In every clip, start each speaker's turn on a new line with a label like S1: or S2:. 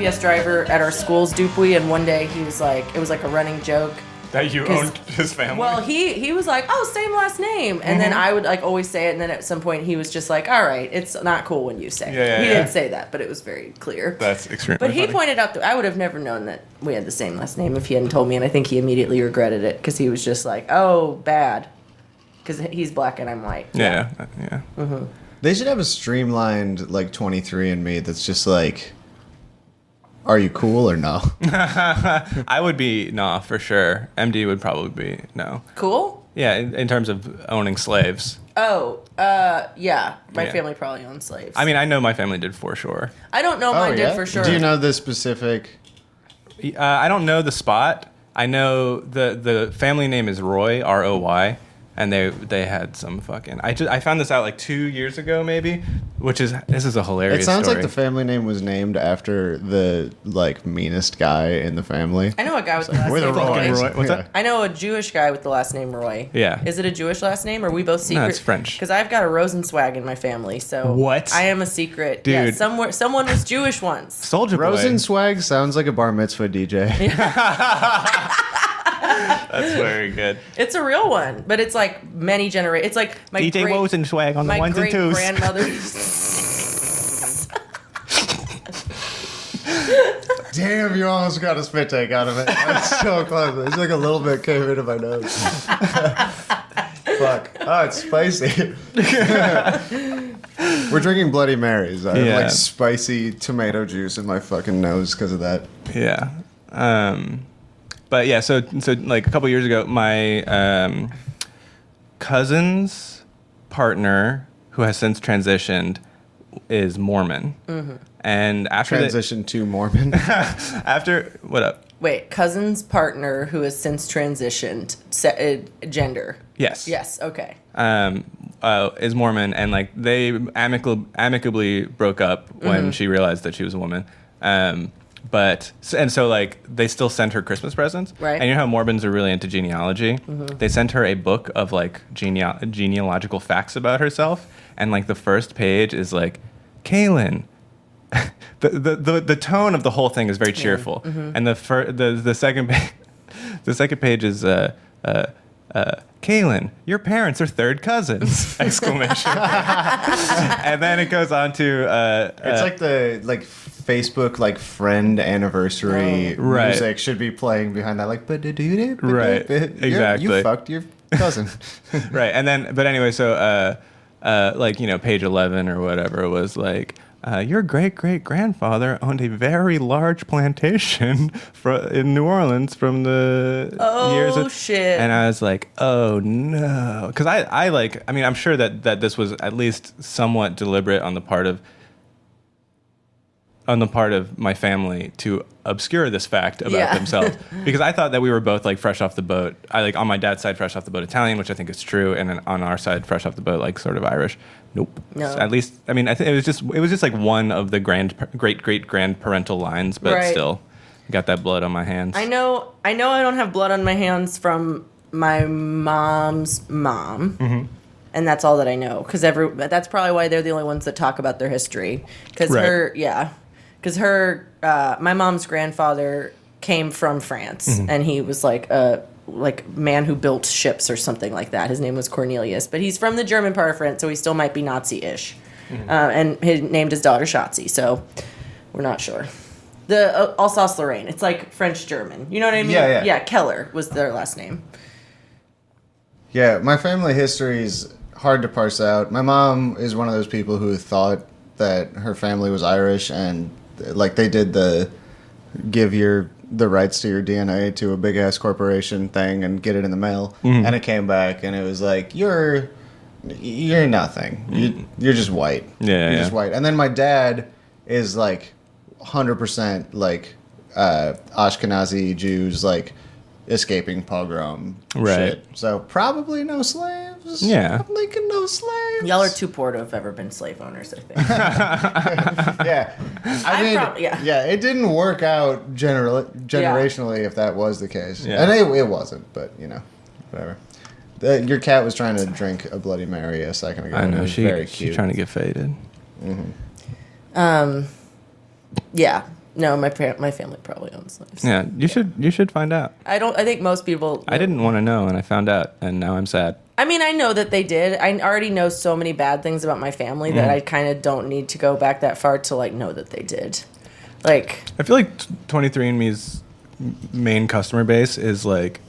S1: UPS driver at our school's Dupuy, and one day he was like, it was like a running joke.
S2: That you owned his family?
S1: Well, he was like, oh, same last name. And then I would like always say it, and then at some point he was just like, all right, it's not cool when you say it. He didn't say that, but it was very clear.
S2: That's extremely
S1: But he
S2: funny.
S1: pointed out that I would have never known that we had the same last name if he hadn't told me, and I think he immediately regretted it because he was just like, oh, bad. Because he's black and I'm white.
S2: Yeah.
S3: They should have a streamlined, like, 23andMe that's just like, are you cool or no?
S2: I would be nah for sure. MD would probably be no.
S1: Cool?
S2: Yeah, in terms of owning slaves.
S1: Oh, yeah. My family probably owned slaves.
S2: I mean, I know my family did for sure.
S1: I don't know mine did for sure.
S3: Do you know the specific?
S2: I don't know the spot. I know the family name is Roy, Roy. And they had some fucking... I found this out like 2 years ago, maybe, this is a hilarious
S3: It sounds
S2: story.
S3: like the family name was named after the, like, meanest guy in the family.
S1: I know a guy with the last
S3: With a
S1: name
S3: Roy.
S1: Roy.
S2: What's that?
S1: I know a Jewish guy with the last name Roy.
S2: Yeah.
S1: Is it a Jewish last name? Or are we both secret?
S2: No, it's French.
S1: Because I've got a Rosenzweig in my family, so...
S2: What?
S1: I am a secret.
S2: Dude.
S1: Yeah, someone was Jewish once.
S2: Soldier Boy.
S3: Rosenzweig sounds like a bar mitzvah DJ.
S2: That's very good.
S1: It's a real one, but it's like many generations. It's like my
S2: DJ
S1: great,
S2: Rosenzweig on the
S1: my
S2: ones and
S1: great
S2: twos.
S1: grandmother's...
S3: Damn, you almost got a spit take out of it. That's so close. It's like a little bit came into my nose. Fuck. Oh, it's spicy. We're drinking Bloody Marys. I have like spicy tomato juice in my fucking nose because of that.
S2: Yeah. But yeah, so like a couple years ago, my cousin's partner, who has since transitioned, is Mormon. Mm-hmm. And after
S3: transition to Mormon.
S2: After what up?
S1: Wait, cousin's partner who has since transitioned gender.
S2: Yes.
S1: Yes. Okay.
S2: Is Mormon, and like they amicably broke up when she realized that she was a woman. So like they still sent her Christmas presents,
S1: right?
S2: And you know how Mormons are really into genealogy. Mm-hmm. They sent her a book of like genealogical facts about herself, and like the first page is like, Kaylin. the tone of the whole thing is very cheerful, and the second page is Kaylin, your parents are third cousins! Exclamation! And then it goes on to
S3: it's like the Facebook friend anniversary music should be playing behind that
S2: right, exactly.
S3: You fucked your cousin.
S2: Right, and then but anyway, so page 11 or whatever was like, your great-great-grandfather owned a very large plantation in New Orleans from the years of...
S1: shit.
S2: And I was like, oh, no. Because I'm sure that this was at least somewhat deliberate on the part of my family to obscure this fact about themselves. Because I thought that we were both like fresh off the boat. On my dad's side, fresh off the boat Italian, which I think is true, and then on our side, fresh off the boat like sort of Irish. Nope.
S1: No.
S2: At least, I think it was just like one of the great-great-grandparental lines, but still got that blood on my hands.
S1: I know I don't have blood on my hands from my mom's mom. Mm-hmm. And that's all that I know, because that's probably why they're the only ones that talk about their history. Because my mom's grandfather came from France, and he was like a man who built ships or something like that. His name was Cornelius, but he's from the German part of France, so he still might be Nazi-ish. And he named his daughter Schatzi, so we're not sure. The Alsace-Lorraine, it's like French-German. You know what I mean? Yeah, Keller was their last name.
S3: Yeah, my family history is hard to parse out. My mom is one of those people who thought that her family was Irish, and like they did the give the rights to your DNA to a big ass corporation thing and get it in the mail, and it came back and it was like you're nothing. You're just white. You're just white. And then my dad is like 100% like Ashkenazi Jews, like escaping pogrom shit. So probably no slaves.
S2: Yeah.
S3: I'm thinking no slaves.
S1: Y'all are too poor to have ever been slave owners, I think.
S3: Yeah. It didn't work out generationally if that was the case.
S2: Yeah.
S3: And it wasn't, but whatever. Your cat was trying to drink a Bloody Mary a second ago.
S2: I know,
S3: very cute.
S2: she's trying to get faded.
S1: Yeah. No, my family probably owns slaves.
S2: Yeah, you should find out.
S1: I think most people.
S2: I didn't want to know, and I found out, and now I'm sad.
S1: I mean, I know that they did. I already know so many bad things about my family that I kind of don't need to go back that far to like know that they did. Like,
S2: I feel like 23andMe's main customer base is like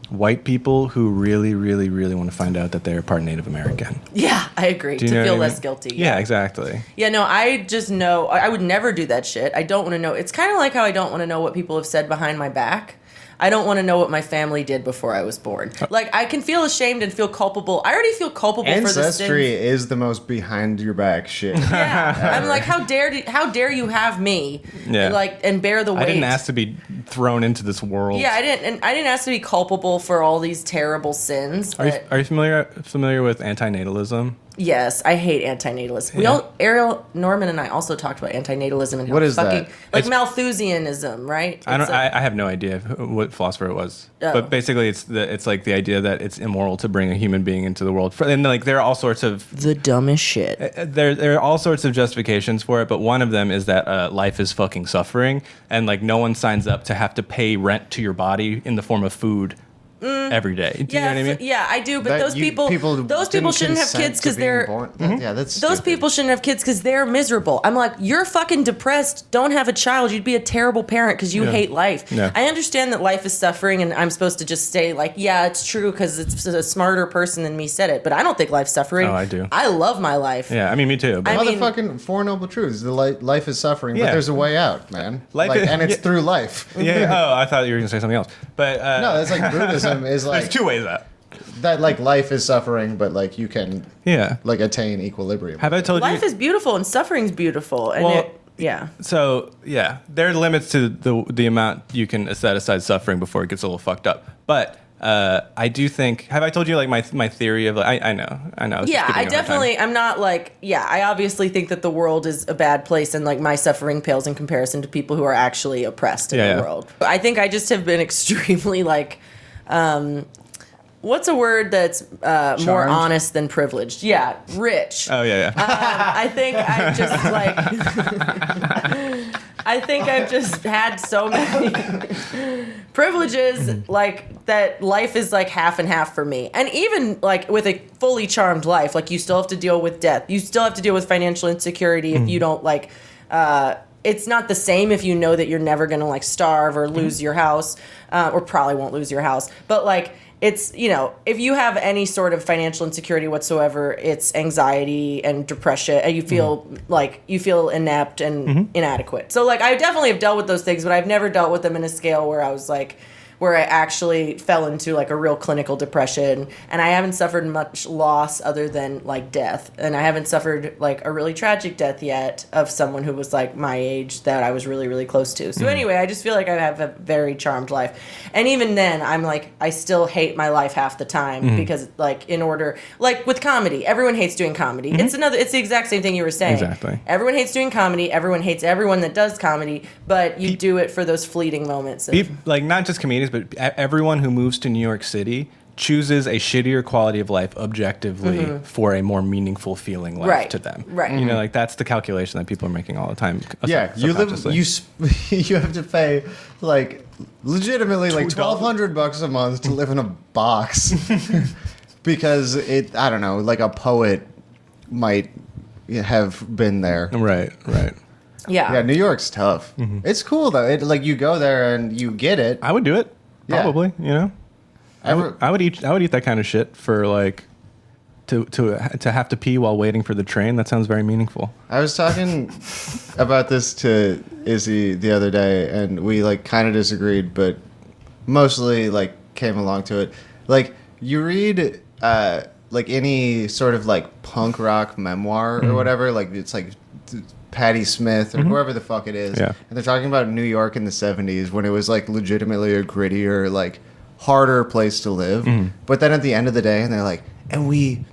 S2: white people who really, really, really want to find out that they're part Native American.
S1: yeah, I agree. To feel less guilty.
S2: Yeah, exactly.
S1: Yeah, no, I just know I would never do that shit. I don't want to know. It's kind of like how I don't want to know what people have said behind my back. I don't want to know what my family did before I was born. Like, I can feel ashamed and feel culpable. I already feel culpable for the
S3: Ancestry is the most behind your back shit.
S1: Yeah, I'm like, how dare you have me?
S2: Yeah.
S1: Like, and bear the weight.
S2: I didn't ask to be thrown into this world.
S1: Yeah, I didn't ask to be culpable for all these terrible sins.
S2: Are you familiar with antinatalism?
S1: Yes, I hate antinatalism. Ariel Norman and I also talked about antinatalism and how
S3: What is
S1: fucking
S3: that?
S1: like Malthusianism, right?
S2: I have no idea what philosopher it was, but basically it's like the idea that it's immoral to bring a human being into the world. And like there are all sorts of
S1: the dumbest shit.
S2: There are all sorts of justifications for it, but one of them is that life is fucking suffering, and like no one signs up to have to pay rent to your body in the form of food. Every day. Do you know what I mean?
S1: Yeah, I do. But those people shouldn't have kids because they're
S3: Yeah, that's
S1: those
S3: stupid.
S1: people shouldn't have kids because they're miserable. I'm like, you're fucking depressed. Don't have a child. You'd be a terrible parent because you hate life.
S2: Yeah.
S1: I understand that life is suffering, and I'm supposed to just say like, yeah, it's true because it's a smarter person than me said it. But I don't think life's suffering.
S2: Oh, I do.
S1: I love my life.
S2: Yeah, I mean, me too. But
S3: Motherfucking Four Noble Truths. The life is suffering,
S2: Yeah.
S3: but there's a way out, man.
S2: Life is-
S3: and it's through life.
S2: yeah. Oh, I thought you were gonna say something else. But
S3: No, that's like Buddhism is like
S2: there's two ways out.
S3: that. Like life is suffering, but like you can
S2: Yeah.
S3: like attain equilibrium.
S2: Have I told
S1: Life
S2: you?
S1: is beautiful and suffering's beautiful. And yeah.
S2: So yeah, there are limits to the amount you can set aside suffering before it gets a little fucked up. But I do think. Have I told you like my theory of like I know.
S1: Yeah, I definitely. I'm not like. Yeah, I obviously think that the world is a bad place, and like my suffering pales in comparison to people who are actually oppressed in the world. I think I just have been extremely like. What's a word that's more honest than privileged? Yeah, rich.
S2: Oh yeah.
S1: I think I've just like. I think I've just had so many privileges, like that life is like half and half for me. And even like with a fully charmed life, like you still have to deal with death. You still have to deal with financial insecurity if you don't like. It's not the same if you know that you're never going to like starve or lose your house, or probably won't lose your house. But like. It's, you know, if you have any sort of financial insecurity whatsoever, it's anxiety and depression, and you feel like you feel inept and inadequate. So, like, I definitely have dealt with those things, but I've never dealt with them in a scale where I was like, where I actually fell into like a real clinical depression, and I haven't suffered much loss other than like death, and I haven't suffered like a really tragic death yet of someone who was like my age that I was really, really close to. So anyway, I just feel like I have a very charmed life, and even then I'm like, I still hate my life half the time because like in order, like with comedy, everyone hates doing comedy. It's the exact same thing you were saying.
S2: Exactly.
S1: Everyone hates doing comedy. Everyone hates everyone that does comedy, but you do it for those fleeting moments.
S2: Like not just comedians, but everyone who moves to New York City chooses a shittier quality of life objectively for a more meaningful feeling life to them.
S1: Right.
S2: You know, like that's the calculation that people are making all the time.
S3: Yeah, you you have to pay like legitimately like $1,200 a month to live in a box because I don't know, like a poet might have been there.
S2: Right.
S1: Yeah.
S3: Yeah, New York's tough. It's cool though. It like you go there and you get it.
S2: I would do it.
S3: Yeah.
S2: Probably, you know. I would eat that kind of shit for like to have to pee while waiting for the train. That sounds very meaningful.
S3: I was talking about this to Izzy the other day, and we like kind of disagreed, but mostly like came along to it. Like you read like any sort of like punk rock memoir or whatever, like it's like Patti Smith or whoever the fuck it is,
S2: Yeah.
S3: and they're talking about New York in the 70s when it was like legitimately a grittier, like harder place to live. But then at the end of the day, and they're like, and we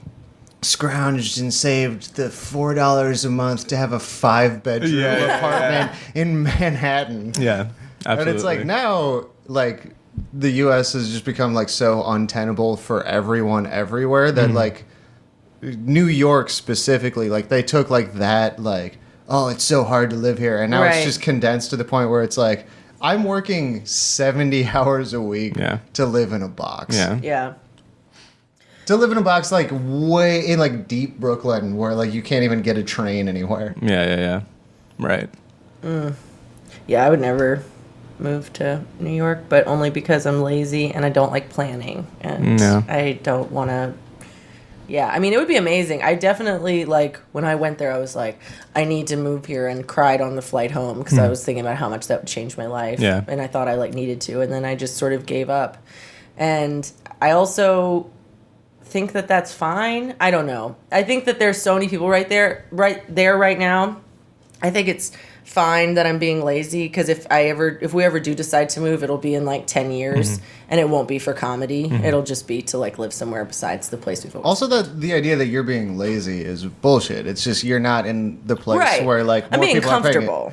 S3: scrounged and saved the $4 a month to have a 5-bedroom apartment in Manhattan.
S2: Yeah, absolutely.
S3: And it's like now, like the U.S. has just become like so untenable for everyone everywhere that like New York specifically, like they took like that like oh, it's so hard to live here. And now it's
S1: Right.
S3: just condensed to the point where it's like, I'm working 70 hours a week to live in a box.
S2: Yeah.
S1: Yeah.
S3: To live in a box like way in like deep Brooklyn where like you can't even get a train anywhere.
S2: Yeah. Right.
S1: Yeah, I would never move to New York, but only because I'm lazy and I don't like planning. And
S2: Yeah.
S1: I don't want to. Yeah, I mean, it would be amazing. I definitely, like, when I went there, I was like, I need to move here, and cried on the flight home because I was thinking about how much that would change my life.
S2: Yeah.
S1: And I thought I, like, needed to, and then I just sort of gave up. And I also think that that's fine. I don't know. I think that there's so many people right there right now. I think it's fine that I'm being lazy because if we ever do decide to move, it'll be in like 10 years and it won't be for comedy. It'll just be to like live somewhere besides the place we've always.
S3: Also, the idea that you're being lazy is bullshit. It's just you're not in the place where like more
S1: I'm being
S3: people are paying it.
S1: comfortable.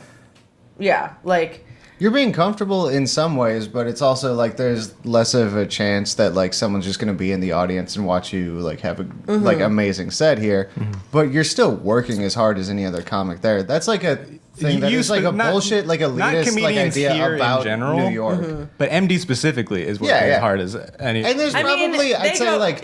S1: Yeah, like
S3: You're being comfortable in some ways, but it's also like there's less of a chance that like someone's just going to be in the audience and watch you like have a like amazing set here. But you're still working as hard as any other comic there. That's like a thing that is like a bullshit like elitist like idea about
S2: in general,
S3: New York.
S2: But MD specifically is working as hard as any.
S3: And there's probably I'd say like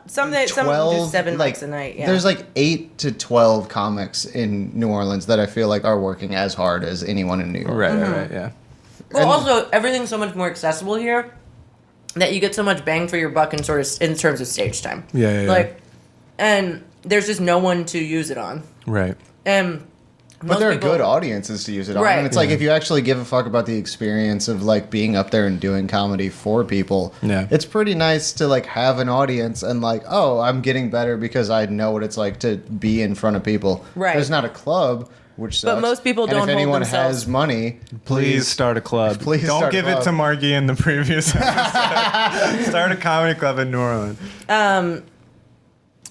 S1: some do 7 nights a night. Yeah.
S3: There's like 8 to 12 comics in New Orleans that I feel like are working as hard as anyone in New York.
S2: Right, yeah.
S1: Well, also everything's so much more accessible here that you get so much bang for your buck in in terms of stage time.
S2: Yeah.
S1: Like, and there's just no one to use it on.
S2: Right.
S1: And
S3: but there are good audiences to use it on.
S1: Right.
S3: And it's like if you actually give a fuck about the experience of like being up there and doing comedy for people, it's pretty nice to like have an audience and like, oh, I'm getting better because I know what it's like to be in front of people.
S1: Right.
S3: There's not a club, which sucks.
S1: But most people
S3: and
S1: don't
S3: if anyone
S1: hold themselves.
S3: has money,
S2: Please start a club.
S3: Please
S2: don't
S3: start a
S2: give it
S3: club.
S2: to Margie in the previous episode. Start a comedy club in New Orleans.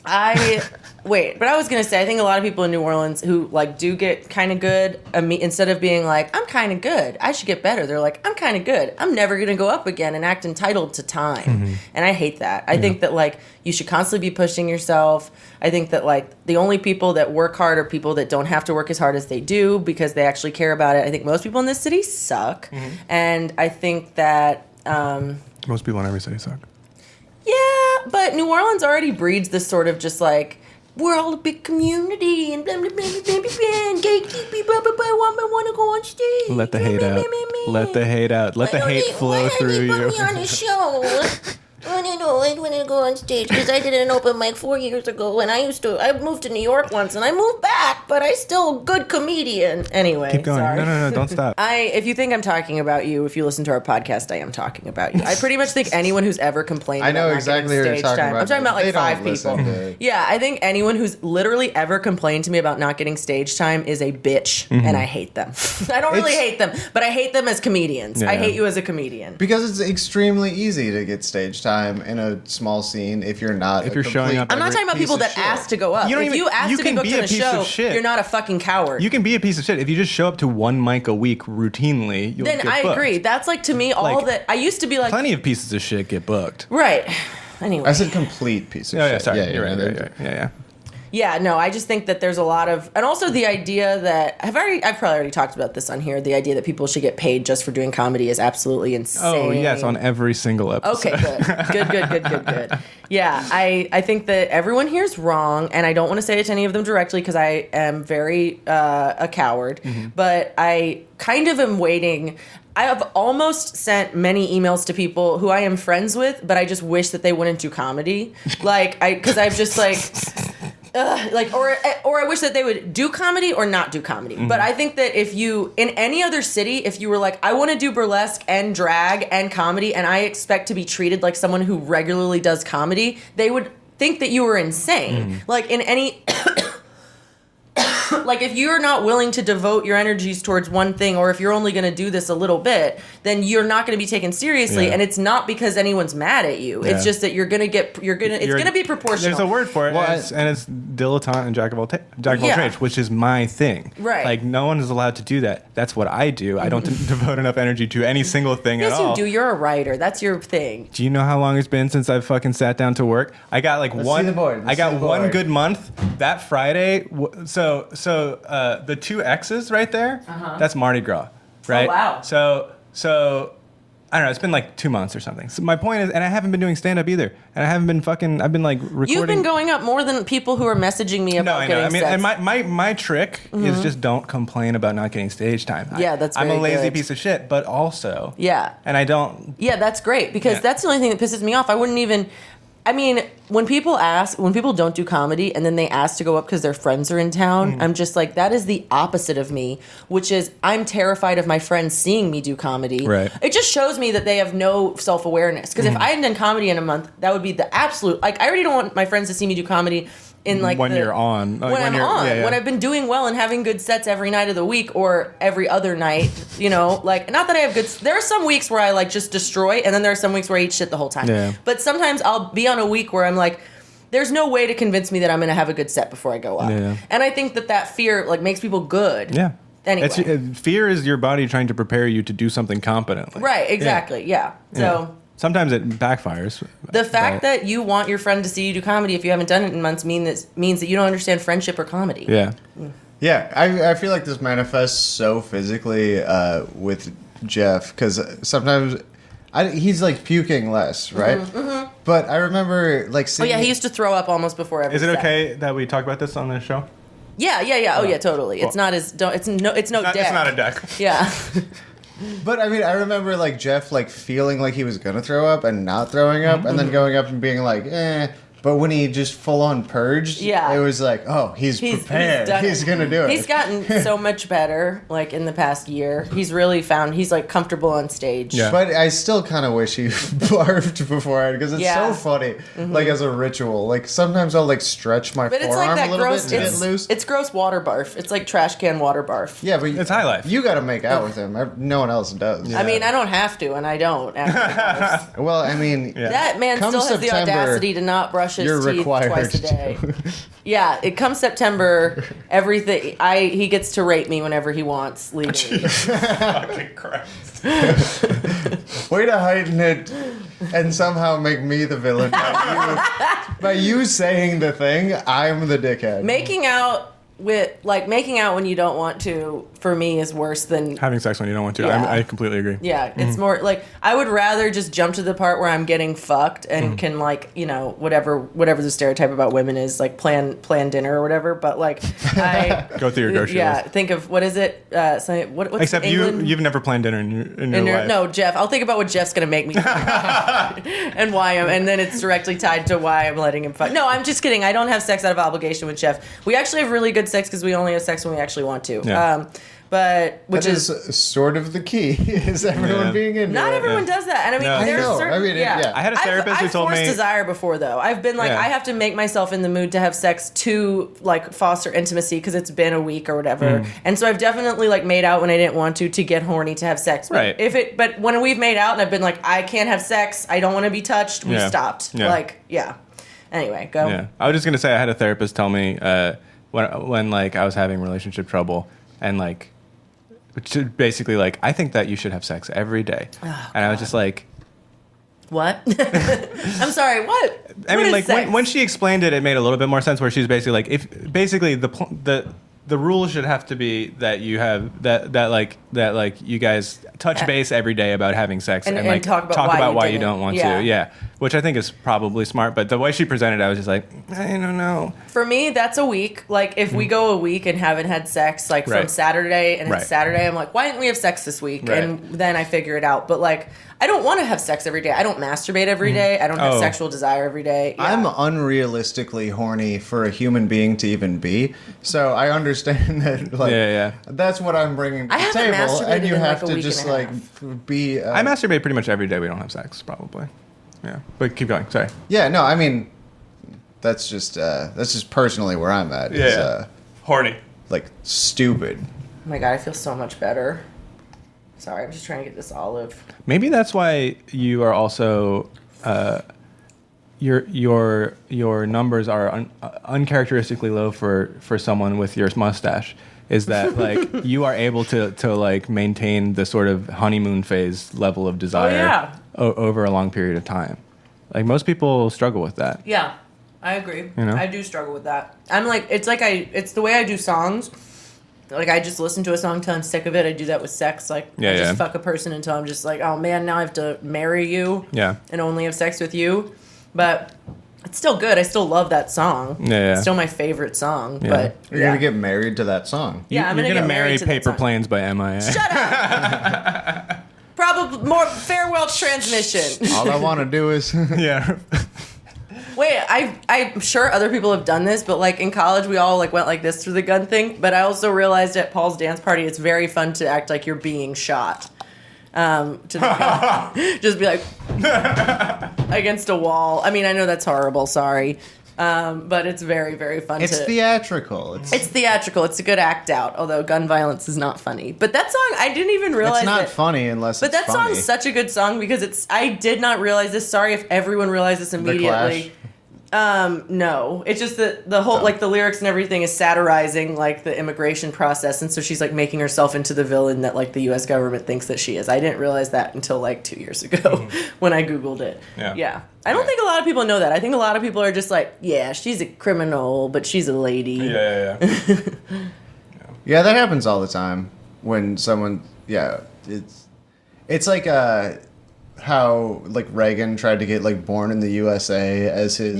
S1: But I was gonna say I think a lot of people in New Orleans who like do get kind of good instead of being like I'm kind of good, I should get better. They're like I'm kind of good, I'm never gonna go up again and act entitled to time. And I hate that. I think that like you should constantly be pushing yourself. I think that like the only people that work hard are people that don't have to work as hard as they do because they actually care about it. I think most people in this city suck, and I think that
S2: Most people in every city suck.
S1: yeah, but New Orleans already breeds this sort of just like we're all a big community and blah blah blah blah blah blah and gatekeeping blah blah blah. I want to go on stage.
S2: Let the hate out. Let the hate out. Let the hate flow through you.
S4: Put me on the show. I want to go on stage because I did an open mic 4 years ago, and I moved to New York once, and I moved back, but I still a good comedian.
S1: Anyway,
S2: Keep going.
S1: sorry.
S2: No, don't stop.
S1: If you think I'm talking about you, if you listen to our podcast, I am talking about you. I pretty much think anyone who's ever complained
S3: I know
S1: about not
S3: exactly
S1: getting
S3: who you're
S1: stage
S3: talking
S1: time.
S3: about.
S1: I'm talking about like
S3: They don't
S1: 5
S3: listen
S1: people.
S3: to it.
S1: Yeah, I think anyone who's literally ever complained to me about not getting stage time is a bitch, and I hate them. I don't really hate them, but I hate them as comedians. I hate you as a comedian.
S3: Because it's extremely easy to get stage time in a small scene if you're not.
S2: If you're showing up
S1: I'm not talking about people that ask to go up.
S2: You don't
S1: if
S2: even-
S1: you ask
S2: you
S1: to be
S2: can
S1: booked
S2: be
S1: in
S2: a
S1: a
S2: piece
S1: show,
S2: of shit.
S1: you're not a fucking coward.
S2: You can be a piece of shit if you just show up to one mic a week routinely. You'll
S1: then
S2: get
S1: I
S2: booked.
S1: agree. That's like to me all
S2: Like,
S1: that I used to be like.
S2: Plenty of pieces of shit get booked.
S1: Right. Anyway.
S3: I said complete piece of
S2: Oh
S3: shit.
S2: yeah, sorry.
S3: Yeah,
S2: You're right.
S3: no,
S2: Right. Yeah.
S1: Yeah, no, I just think that there's a lot of, and also the idea that I've probably already talked about this on here. The idea that people should get paid just for doing comedy is absolutely insane.
S2: Oh yes, on every single episode.
S1: Okay, good. Yeah, I think that everyone here is wrong, and I don't want to say it to any of them directly because I am very a coward. But I kind of am waiting. I have almost sent many emails to people who I am friends with, but I just wish that they wouldn't do comedy. Because I've just like. Or I wish that they would do comedy or not do comedy. But I think that if you, in any other city, if you were like, I want to do burlesque and drag and comedy, and I expect to be treated like someone who regularly does comedy, they would think that you were insane. Like in any... Like if you're not willing to devote your energies towards one thing, or if you're only going to do this a little bit, then you're not going to be taken seriously.
S2: Yeah.
S1: And it's not because anyone's mad at you.
S2: Yeah.
S1: It's just that it's going to be proportional.
S2: There's a word for it, and it's dilettante and jack of all trades, which is my thing.
S1: Right.
S2: Like no one is allowed to do that. That's what I do. I don't devote enough energy to any single thing at all.
S1: Yes, you do. You're a writer. That's your thing.
S2: Do you know how long it's been since I've fucking sat down to work? I got like
S3: see the board.
S2: I got
S3: see the
S2: one
S3: board.
S2: good month that Friday. So the two X's right there, that's Mardi Gras, right?
S1: Oh, wow.
S2: So I don't know, it's been like 2 months or something. So my point is, and I haven't been doing stand-up either. And I haven't been I've been like recording.
S1: You've been going up more than people who are messaging me about getting sex.
S2: And my trick is just don't complain about not getting stage time.
S1: Yeah, that's
S2: I'm
S1: very
S2: a lazy
S1: good.
S2: piece of shit, but also.
S1: Yeah.
S2: And I don't.
S1: Yeah, that's great because that's the only thing that pisses me off. I wouldn't even. I mean, when people don't do comedy and then they ask to go up because their friends are in town, I'm just like, that is the opposite of me, which is I'm terrified of my friends seeing me do comedy.
S2: Right.
S1: It just shows me that they have no self-awareness. Because if I hadn't done comedy in a month, that would be the absolute, like, I already don't want my friends to see me do comedy in like
S2: when you're on. Like
S1: when I'm on.
S2: Yeah.
S1: When I've been doing well and having good sets every night of the week or every other night, you know, like, not that I have good, there are some weeks where I like just destroy and then there are some weeks where I eat shit the whole time.
S2: Yeah.
S1: But sometimes I'll be on a week where I'm like, there's no way to convince me that I'm going to have a good set before I go up.
S2: Yeah.
S1: And I think that fear like makes people good.
S2: Yeah.
S1: Anyway.
S2: Fear is your body trying to prepare you to do something competently.
S1: Right, exactly. Yeah. So
S2: sometimes it backfires.
S1: the fact that you want your friend to see you do comedy if you haven't done it in months means that you don't understand friendship or comedy.
S2: Yeah.
S3: Yeah, I feel like this manifests so physically with Jeff because sometimes he's like puking less, right? Mm-hmm. But I remember like
S1: Oh
S3: seeing...
S1: yeah, he used to throw up almost before every
S2: Is it
S1: set.
S2: okay that we talk about this on the show?
S1: Yeah. Oh yeah, totally. It's not as it's no deck.
S2: It's not a deck.
S1: Yeah.
S3: But I mean, I remember like Jeff like feeling like he was gonna throw up and not throwing up, and then going up and being like, eh. But when he just full on purged, it was like, oh, he's prepared. He's gonna do it.
S1: He's gotten so much better, like in the past year. He's really found he's like comfortable on stage.
S2: Yeah.
S3: But I still kind of wish he barfed beforehand because it's so funny, like as a ritual. Like sometimes I'll like stretch my
S1: But it's
S3: forearm
S1: like that
S3: a little
S1: gross.
S3: bit to get loose.
S1: It's gross water barf. It's like trash can water barf.
S3: Yeah, but
S2: It's high life.
S3: You got to make out with him. No one else does.
S1: I mean, I don't have to, and I don't. After the
S3: Well, I mean,
S1: that man
S3: Come
S1: still has the
S3: September,
S1: audacity to not brush his
S3: you're
S1: teeth
S3: required
S1: twice a day. Yeah, it comes September. Everything he gets to rape me whenever he wants legally.
S2: Fucking Christ.
S3: way to heighten it and somehow make me the villain by you saying the thing. I'm the dickhead.
S1: Making out when you don't want to, for me, is worse than
S2: Having sex when you don't want to.
S1: Yeah.
S2: I completely agree.
S1: yeah. It's more like I would rather just jump to the part where I'm getting fucked and can like whatever the stereotype about women is like plan dinner or whatever. But like I
S2: Go through your grocery
S1: yeah.
S2: list.
S1: Think of what is it? What's
S2: Except
S1: England?
S2: you've never planned dinner in your life.
S1: No, Jeff. I'll think about what Jeff's gonna make me and why and then it's directly tied to why I'm letting him fuck. No, I'm just kidding. I don't have sex out of obligation with Jeff. We actually have really good sex because we only have sex when we actually want to.
S2: Yeah.
S3: That is sort of the key. Is everyone being into
S1: not
S3: it?
S1: everyone does that, and I mean,
S2: No.
S1: there's
S3: I know.
S1: certain.
S3: I mean, yeah.
S2: I had a therapist who told
S1: I've
S2: me.
S1: forced desire before, though. I've been like,
S2: Yeah.
S1: I have to make myself in the mood to have sex to like foster intimacy because it's been a week or whatever, and so I've definitely like made out when I didn't want to get horny to have sex. But
S2: Right.
S1: But when we've made out and I've been like, I can't have sex, I don't want to be touched. We
S2: Yeah.
S1: stopped.
S2: Yeah.
S1: Like, yeah. Anyway, go.
S2: Yeah, I was just gonna say I had a therapist tell me when like I was having relationship trouble and like basically like I think that you should have sex every day, and I was just like,
S1: What? I'm sorry. What?
S2: I mean,
S1: What is
S2: like
S1: sex?
S2: when she explained it, it made a little bit more sense. Where she's basically like, if basically the rule should have to be that you have that you guys touch base every day about having sex
S1: And
S2: like
S1: talk about
S2: why
S1: you
S2: you don't
S1: didn't.
S2: want
S1: Yeah.
S2: to. Yeah, which I think is probably smart. But the way she presented it, I was just like, I don't know.
S1: For me, that's a week. Like, if we go a week and haven't had sex, like, from
S2: Right.
S1: Saturday, and
S2: Right.
S1: it's Saturday, I'm like, why didn't we have sex this week?
S2: Right.
S1: And then I figure it out. But, like, I don't want to have sex every day. I don't masturbate every day. I don't have
S2: Oh.
S1: sexual desire every day. Yeah.
S3: I'm unrealistically horny for a human being to even be, so I understand that. Like,
S2: Yeah.
S3: that's what I'm bringing to
S1: I
S3: the
S1: haven't
S3: table, and
S1: masturbated
S3: you
S1: in,
S3: have
S1: like, a
S3: to
S1: week
S3: just
S1: and a
S3: like
S1: half.
S3: be.
S2: I masturbate pretty much every day we don't have sex, probably. Yeah, but keep going. Sorry.
S3: Yeah, no, I mean, that's just personally where I'm at. Is,
S2: Horny.
S3: like stupid.
S1: Oh my God, I feel so much better. Sorry, I'm just trying to get this olive.
S2: Maybe that's why you are also your numbers are uncharacteristically low for someone with your mustache. Is that like you are able to like maintain the sort of honeymoon phase level of desire
S1: yeah.
S2: over a long period of time? Like most people struggle with that.
S1: Yeah. I agree.
S2: You know?
S1: I do struggle with that. I'm like, it's the way I do songs. Like, I just listen to a song until I'm sick of it. I do that with sex. Like, I just fuck a person until I'm just like, oh man, now I have to marry you.
S2: Yeah.
S1: And only have sex with you. But it's still good. I still love that song.
S2: Yeah.
S1: It's still my favorite song.
S2: Yeah.
S1: But
S3: You're going to get married to that song.
S1: yeah, I'm
S2: You're
S1: gonna
S2: gonna
S1: get
S2: marry
S1: married to that
S2: Paper
S1: song.
S2: Planes by MIA.
S1: Shut up. Probably more farewell transmission.
S3: All I want to do is...
S2: Yeah.
S1: Wait, I'm sure other people have done this, but like in college, we all like went like this through the gun thing. But I also realized at Paul's dance party, it's very fun to act like you're being shot. To the gun. Just be like against a wall. I mean, I know that's horrible. Sorry, but it's very, very fun.
S3: It's theatrical.
S1: It's theatrical. It's a good act out. Although gun violence is not funny. But that song, I didn't even realize.
S3: It's not funny unless.
S1: But
S3: it's
S1: that
S3: funny.
S1: song's such a good song because it's. I did not realize this. Sorry if everyone realized this immediately. No, it's just that the whole like the lyrics and everything is satirizing like the immigration process, and so she's like making herself into the villain that like the U.S. government thinks that she is. I didn't realize that until like 2 years ago when I googled it.
S2: Yeah.
S1: I don't think a lot of people know that. I think a lot of people are just like, yeah, she's a criminal, but she's a lady.
S2: Yeah.
S3: Yeah, that happens all the time when someone. Yeah, it's like how like Reagan tried to get like "Born in the USA" as his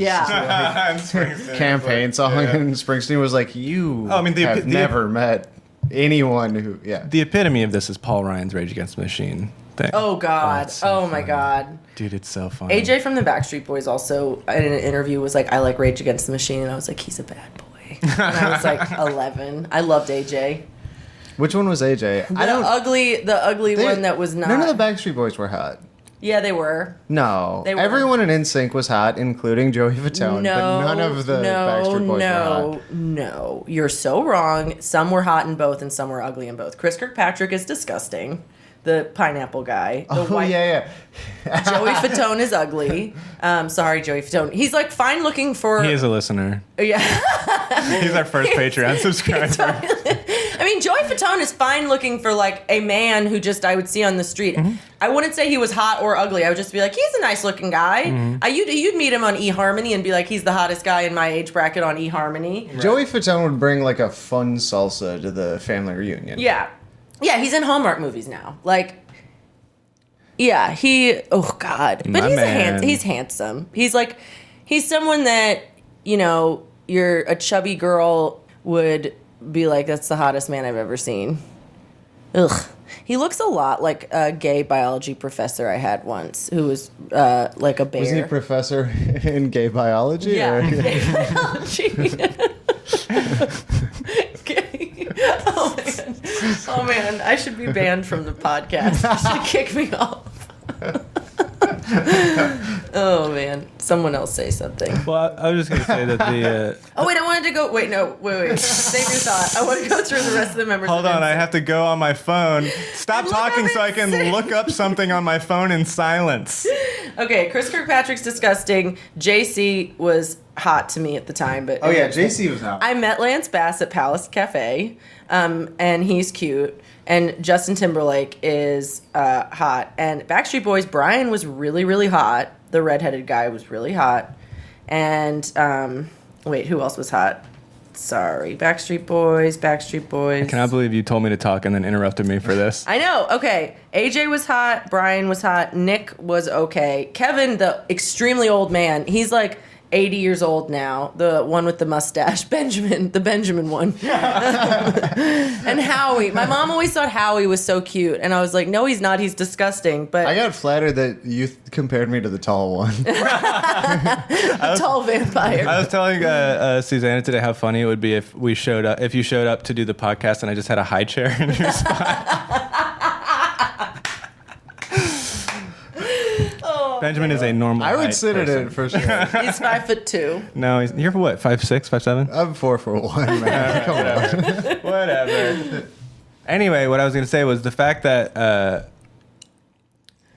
S3: campaign song, and Springsteen was like, "You have never met anyone who." Yeah,
S2: The epitome of this is Paul Ryan's Rage Against the Machine thing.
S1: Oh God!
S2: it's so
S1: My
S2: funny.
S1: God!
S2: Dude, it's so funny.
S1: AJ from the Backstreet Boys also in an interview was like, "I like Rage Against the Machine," and I was like, "He's a bad boy." And I was like 11. I loved AJ.
S3: which one was AJ?
S1: The ugly one that was not.
S3: None of the Backstreet Boys were hot.
S1: Yeah, they were.
S3: No,
S1: They were.
S3: everyone in NSYNC was hot, including Joey Fatone. but none of the Backstreet Boys were hot.
S1: No, you're so wrong. Some were hot in both, and some were ugly in both. Chris Kirkpatrick is disgusting. The pineapple guy. The
S3: Oh yeah.
S1: Joey Fatone is ugly. Sorry, Joey Fatone. He's like fine looking for.
S2: He is a listener.
S1: Yeah.
S2: He's our first Patreon subscriber.
S1: I mean, Joey Fatone is fine looking for like a man who just I would see on the street.
S2: Mm-hmm.
S1: I wouldn't say he was hot or ugly. I would just be like, he's a nice looking guy.
S2: Mm-hmm.
S1: You'd meet him on eHarmony and be like, he's the hottest guy in my age bracket on eHarmony.
S3: Joey Fatone would bring like a fun salsa to the family reunion.
S1: Yeah. Yeah, he's in Hallmark movies now. Like, yeah, oh God. But he's handsome. He's like, he's someone that, you know, a chubby girl would be like, that's the hottest man I've ever seen. Ugh. He looks a lot like a gay biology professor I had once who was like a bear.
S3: Was he a professor in gay biology?
S1: Yeah,
S3: Or?
S1: gay biology. Oh man, I should be banned from the podcast. You should kick me off. Oh man, someone else say something.
S2: Well, I was just going to say that the...
S1: Oh wait, I wanted to go. Wait, save your thought. I want to go through the rest of the members.
S2: Hold on, I have to go on my phone. Stop
S1: Look
S2: talking
S1: up
S2: so I
S1: and
S2: can
S1: see.
S2: look up something on my phone in silence.
S1: Okay, Chris Kirkpatrick's disgusting. JC was hot to me at the time, but
S3: Oh yeah, JC was hot.
S1: I met Lance Bass at Palace Cafe, and he's cute. And Justin Timberlake is hot. And Backstreet Boys, Brian was really, really hot. The redheaded guy was really hot. And, wait, who else was hot? Sorry. Backstreet Boys.
S2: I cannot believe you told me to talk and then interrupted me for this.
S1: I know. Okay. AJ was hot. Brian was hot. Nick was okay. Kevin, the extremely old man, he's like 80 years old now. The one with the mustache. Benjamin. The Benjamin one. And Howie. My mom always thought Howie was so cute. And I was like, no, he's not. He's disgusting. But
S3: I got flattered that you compared me to the tall one.
S1: tall vampire.
S2: I was telling Susanna today how funny it would be if you showed up to do the podcast and I just had a high chair in your spot. Benjamin is a normal
S3: I would
S2: height
S3: sit
S2: person.
S3: in it for sure.
S1: He's 5'2".
S2: No, you're what, 5'6", 5'7"?
S3: I'm 4'1", man. Come on.
S2: Whatever. Anyway, what I was going to say was the fact that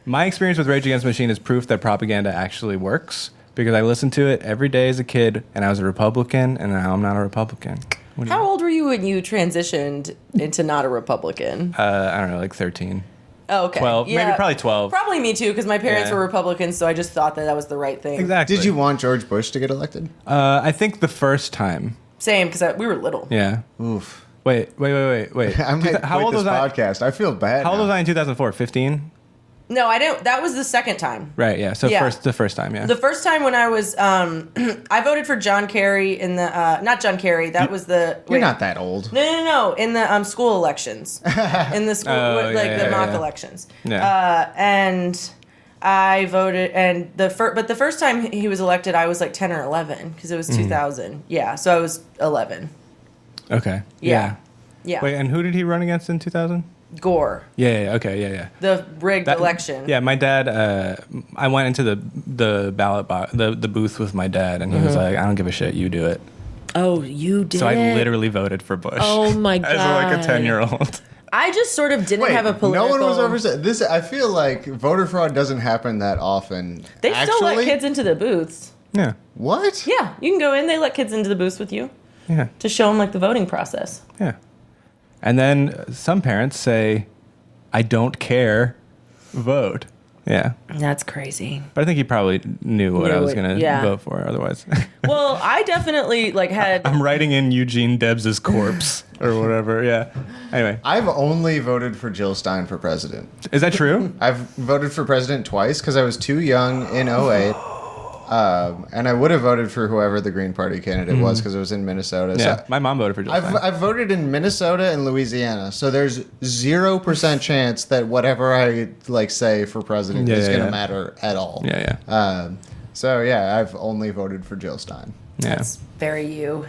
S2: my experience with Rage Against the Machine is proof that propaganda actually works, because I listened to it every day as a kid, and I was a Republican, and now I'm not a Republican.
S1: How old were you when you transitioned into not a Republican?
S2: I don't know, like 13.
S1: Oh, okay.
S2: 12, maybe probably 12.
S1: Probably me too, because my parents
S2: Yeah.
S1: were Republicans, so I just thought that was the right thing.
S2: Exactly.
S3: Did you want George Bush to get elected?
S2: I think the first time.
S1: Same, because we were little.
S2: Yeah.
S3: Oof.
S2: Wait.
S3: I might
S2: How
S3: quit
S2: old
S3: this
S2: was I?
S3: podcast. I feel bad.
S2: How old
S3: now.
S2: was I in 2004? 15?
S1: No, I didn't. That was the second time.
S2: Right, yeah. So
S1: Yeah.
S2: the first time, yeah.
S1: The first time when I was, I voted for John Kerry in the, not John Kerry, that was the...
S3: You're
S1: wait.
S3: not that old.
S1: No. In the school elections. In the school,
S2: Oh,
S1: the mock
S2: yeah.
S1: elections.
S2: Yeah.
S1: And I voted, and but the first time he was elected, I was like 10 or 11, because it was 2000. Yeah, so I was 11.
S2: Okay.
S1: Yeah. Yeah.
S2: Wait, and who did he run against in 2000?
S1: Gore.
S2: Yeah, okay, yeah.
S1: The rigged election.
S2: Yeah, my dad. I went into the ballot the booth with my dad, and he was like, "I don't give a shit. You do it."
S5: Oh, you did.
S2: So I literally voted for Bush.
S5: Oh my
S2: As like a
S5: God.
S2: 10-year-old.
S1: I just sort of didn't
S3: Wait,
S1: have a political...
S3: no one was over this. I feel like voter fraud doesn't happen that often.
S1: They still let
S3: Actually?
S1: kids into the booths.
S2: Yeah,
S3: What?
S1: Yeah, you can go in. They let kids into the booths with you
S2: yeah,
S1: to show them like the voting process.
S2: yeah. And then some parents say, "I don't care, vote." Yeah,
S1: That's crazy.
S2: but I think he probably knew what I was
S1: it,
S2: gonna
S1: yeah.
S2: vote for. Otherwise,
S1: Well, I definitely like had...
S2: I'm writing in Eugene Debs' corpse or whatever. Yeah. Anyway,
S3: I've only voted for Jill Stein for president.
S2: is that true?
S3: I've voted for president twice because I was too young in '08. And I would have voted for whoever the Green Party candidate was because it was in Minnesota.
S2: Yeah,
S3: So
S2: my mom voted for Jill Stein.
S3: I've voted in Minnesota and Louisiana, so there's 0% chance that whatever I say for president is going to matter at all.
S2: Yeah.
S3: So yeah, I've only voted for Jill Stein.
S2: Yeah.
S1: That's very you.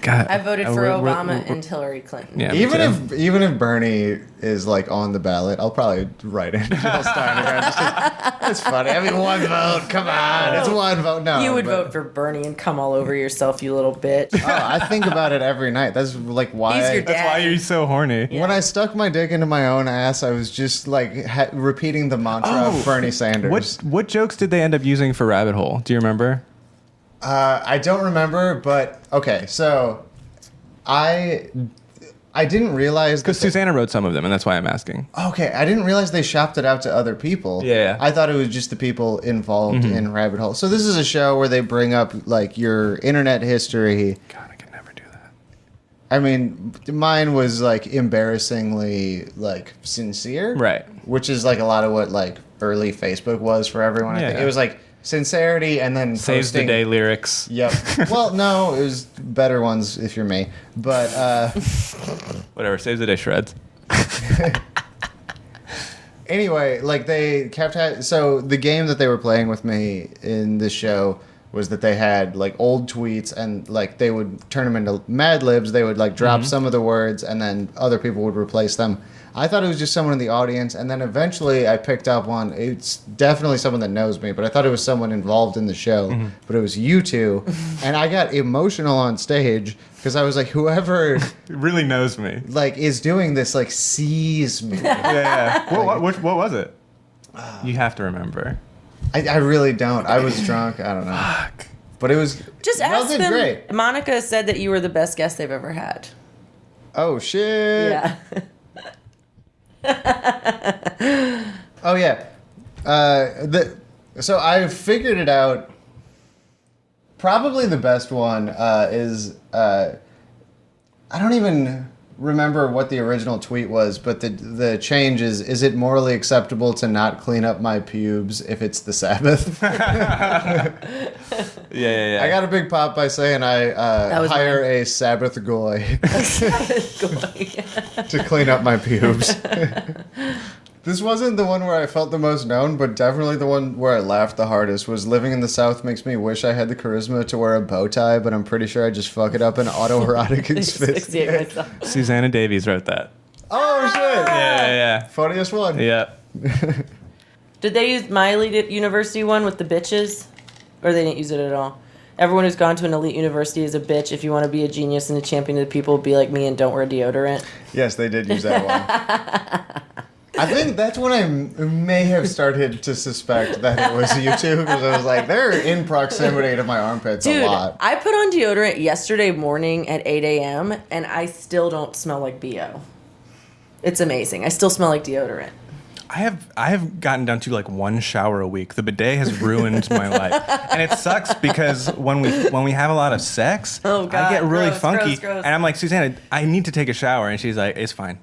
S2: God,
S1: I voted for
S2: we're-
S1: Obama
S2: we're-
S1: and Hillary Clinton.
S2: Yeah, me too.
S3: Even if Bernie is on the ballot, I'll probably write in Jill Stein again. It's funny. I mean, one vote. Come on, it's one vote. No,
S1: You would
S3: but-
S1: vote for Bernie and come all over yourself, you little bitch.
S3: Oh, I think about it every night. That's why.
S1: He's your
S2: That's why
S1: dad.
S2: you're so horny.
S3: When I stuck my dick into my own ass, I was just repeating the mantra of Bernie Sanders.
S2: What jokes did they end up using for Rabbit Hole? Do you remember?
S3: I don't remember, but okay. So I didn't realize
S2: Because Susanna wrote some of them, and that's why I'm asking.
S3: Okay, I didn't realize they shopped it out to other people.
S2: Yeah.
S3: I thought it was just the people involved in Rabbit Hole. So this is a show where they bring up your internet history.
S2: God, I could never do that.
S3: I mean, mine was embarrassingly sincere.
S2: Right.
S3: Which is a lot of what early Facebook was for everyone. I think
S2: Yeah.
S3: it was sincerity and then
S2: Saves the
S3: posting.
S2: day lyrics.
S3: Yep. Well, no, it was better ones if you're me. But
S2: Whatever. Saves the day shreds.
S3: anyway, they kept so the game that they were playing with me in this show was that they had old tweets and they would turn them into Mad Libs. They would drop some of the words and then other people would replace them. I thought it was just someone in the audience, and then eventually I picked up one. It's definitely someone that knows me, but I thought it was someone involved in the show. But it was you two, and I got emotional on stage because I was like, whoever
S2: It really knows me.
S3: is doing this sees me.
S2: Yeah. What was it? You have to remember.
S3: I really don't. I was drunk. I don't know.
S2: Fuck.
S3: But it was
S1: Just
S3: well,
S1: ask
S3: did
S1: them.
S3: great.
S1: Monica said that you were the best guest they've ever had.
S3: Oh shit.
S1: Yeah.
S3: Oh yeah. So I figured it out. Probably the best one is I don't even remember what the original tweet was, but the change is it morally acceptable to not clean up my pubes if it's the Sabbath?
S2: Yeah.
S3: I got a big pop by saying I
S1: was
S3: hire a Sabbath goy to clean up my pubes. This wasn't the one where I felt the most known, but definitely the one where I laughed the hardest was living in the South makes me wish I had the charisma to wear a bow tie, but I'm pretty sure I just fuck it up in autoerotic
S1: Asphyxiate
S3: asphyxiate.
S1: myself.
S2: Susanna Davies wrote that.
S3: Oh shit!
S2: Yeah.
S3: Funniest one.
S2: Yeah.
S1: Did they use my elite university one with the bitches? Or they didn't use it at all? Everyone who's gone to an elite university is a bitch. If you want to be a genius and a champion of the people, be like me and don't wear deodorant.
S3: Yes, they did use that one. I think that's when I may have started to suspect that it was you two, because I was like, they're in proximity to my armpits
S1: Dude,
S3: a lot.
S1: I put on deodorant yesterday morning at 8 a.m. and I still don't smell like BO. It's amazing. I still smell like deodorant.
S2: I have gotten down to like 1 shower a week. The bidet has ruined my life, and it sucks because when we have a lot of sex,
S1: Oh, God.
S2: I get really
S1: Gross,
S2: funky,
S1: gross.
S2: and I'm like, Susanna, I need to take a shower, and she's like, it's fine.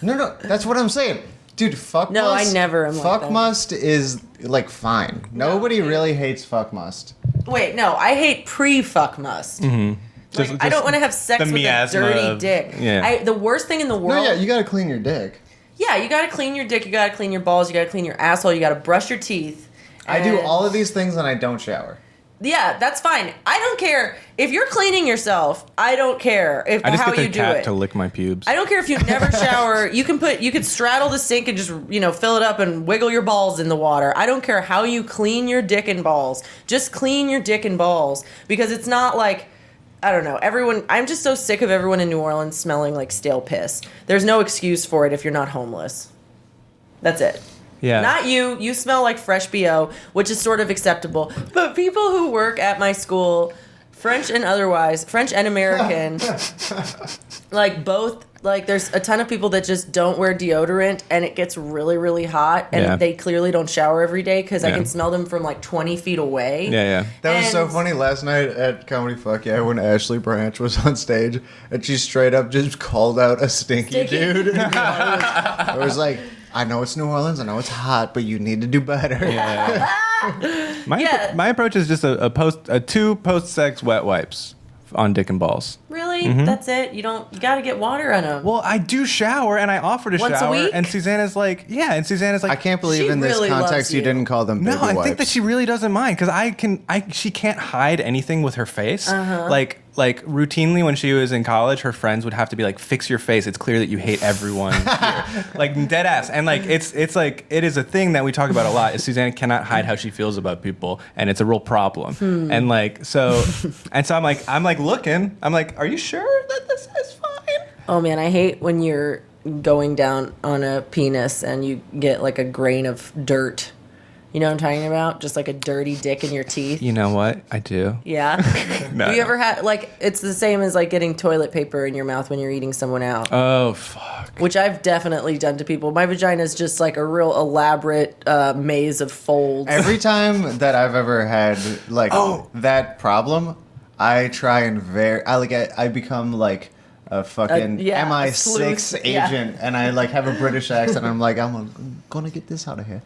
S3: No, that's what I'm saying. Dude, fuck
S1: No,
S3: must.
S1: I never am like
S3: Fuck
S1: that.
S3: must is like fine. Nobody really hates fuck must.
S1: Wait, no, I hate pre-fuck must. Like, I don't want to have sex
S2: the
S1: with a
S2: miasma
S1: dirty
S2: of-
S1: dick.
S2: yeah.
S1: The worst thing in the
S3: No,
S1: world.
S3: yeah, you gotta clean your dick.
S1: Yeah, you gotta clean your dick, you gotta clean your balls, you gotta clean your asshole, you gotta brush your teeth.
S3: I do
S1: and-
S3: all of these things and I don't shower.
S1: Yeah, that's fine. I don't care if you're cleaning yourself. I don't care if
S2: I just
S1: how
S2: get the
S1: you do
S2: cat
S1: it.
S2: to lick my pubes.
S1: I don't care if you never shower. You could straddle the sink and just fill it up and wiggle your balls in the water. I don't care how you clean your dick and balls. Just clean your dick and balls because it's not like. I don't know. I'm just so sick of everyone in New Orleans smelling like stale piss. There's no excuse for it if you're not homeless. That's it.
S2: Yeah.
S1: Not you. You smell like fresh BO, which is sort of acceptable. But people who work at my school, French and otherwise, French and American, like both, like there's a ton of people that just don't wear deodorant and it gets really, really hot and
S2: Yeah.
S1: they clearly don't shower every day because I
S2: Yeah.
S1: can smell them from like 20 feet away.
S2: Yeah.
S3: That was so
S1: And-
S3: funny last night at Comedy Fuck Yeah when Ashley Branch was on stage and she straight up just called out a stinky
S1: Stinky.
S3: dude. It was like, I know it's New Orleans, I know it's hot, but you need to do better.
S2: My my approach is just a 2 post-sex wet wipes on dick and balls.
S1: Really? That's it? You gotta get water on them.
S2: Well, I do shower, and I offer to
S1: Once a
S2: shower,
S1: week?
S2: and Susanna's like,
S3: I can't believe
S1: She
S3: in this
S1: really
S3: context
S1: loves
S3: you
S1: you.
S3: didn't call them
S2: No,
S3: baby
S2: I
S3: wipes.
S2: think that she really doesn't mind because she can't hide anything with her face. Like routinely when she was in college, her friends would have to be like, "Fix your face. It's clear that you hate everyone." Here. Like dead ass, and like it's like it is a thing that we talk about a lot. Is Susanna cannot hide how she feels about people, and it's a real problem. And like so I'm like looking. I'm like, are you sure that this is fine?
S1: Oh man, I hate when you're going down on a penis and you get like a grain of dirt. You know what I'm talking about? Just like a dirty dick in your teeth.
S2: You know what? I do.
S1: Yeah.
S2: No,
S1: Have you
S2: no.
S1: ever had like it's the same as like getting toilet paper in your mouth when you're eating someone out,
S2: Oh fuck.
S1: which I've definitely done to people. My vagina is just like a real elaborate maze of folds.
S3: Every time that I've ever had like that problem, I try and I become like a fucking
S1: yeah, a
S3: MI6
S1: sleuth, yeah.
S3: agent, and I like have a British accent. I'm like, I'm gonna get this out of here.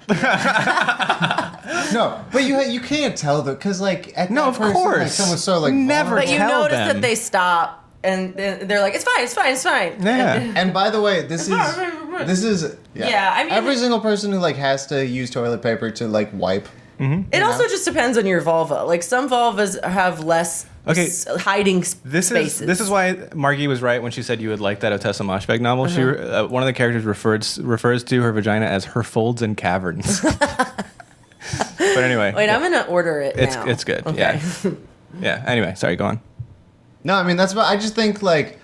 S3: No, but you can't tell though, because like at
S2: No,
S3: that
S2: of
S3: person,
S2: course.
S3: like, someone's so like
S2: Never
S3: vulnerable.
S1: But you
S2: tell
S1: notice
S2: them.
S1: that they stop and they're like, it's fine, it's fine, it's fine.
S2: Yeah.
S3: And by the way, this is
S1: Yeah, I mean-
S3: every single person who like has to use toilet paper to like wipe.
S1: It also just depends on your vulva. Like some vulvas have less
S2: Okay.
S1: hiding
S2: This
S1: spaces.
S2: is why Margie was right when she said you would like that Otessa Moshfegh novel. She one of the characters refers to her vagina as her folds and caverns. But anyway,
S1: Wait, I'm gonna order it now.
S2: it's good.
S1: Okay.
S2: Yeah. Yeah. Anyway, sorry. Go on.
S3: No, I mean that's what I just think. Like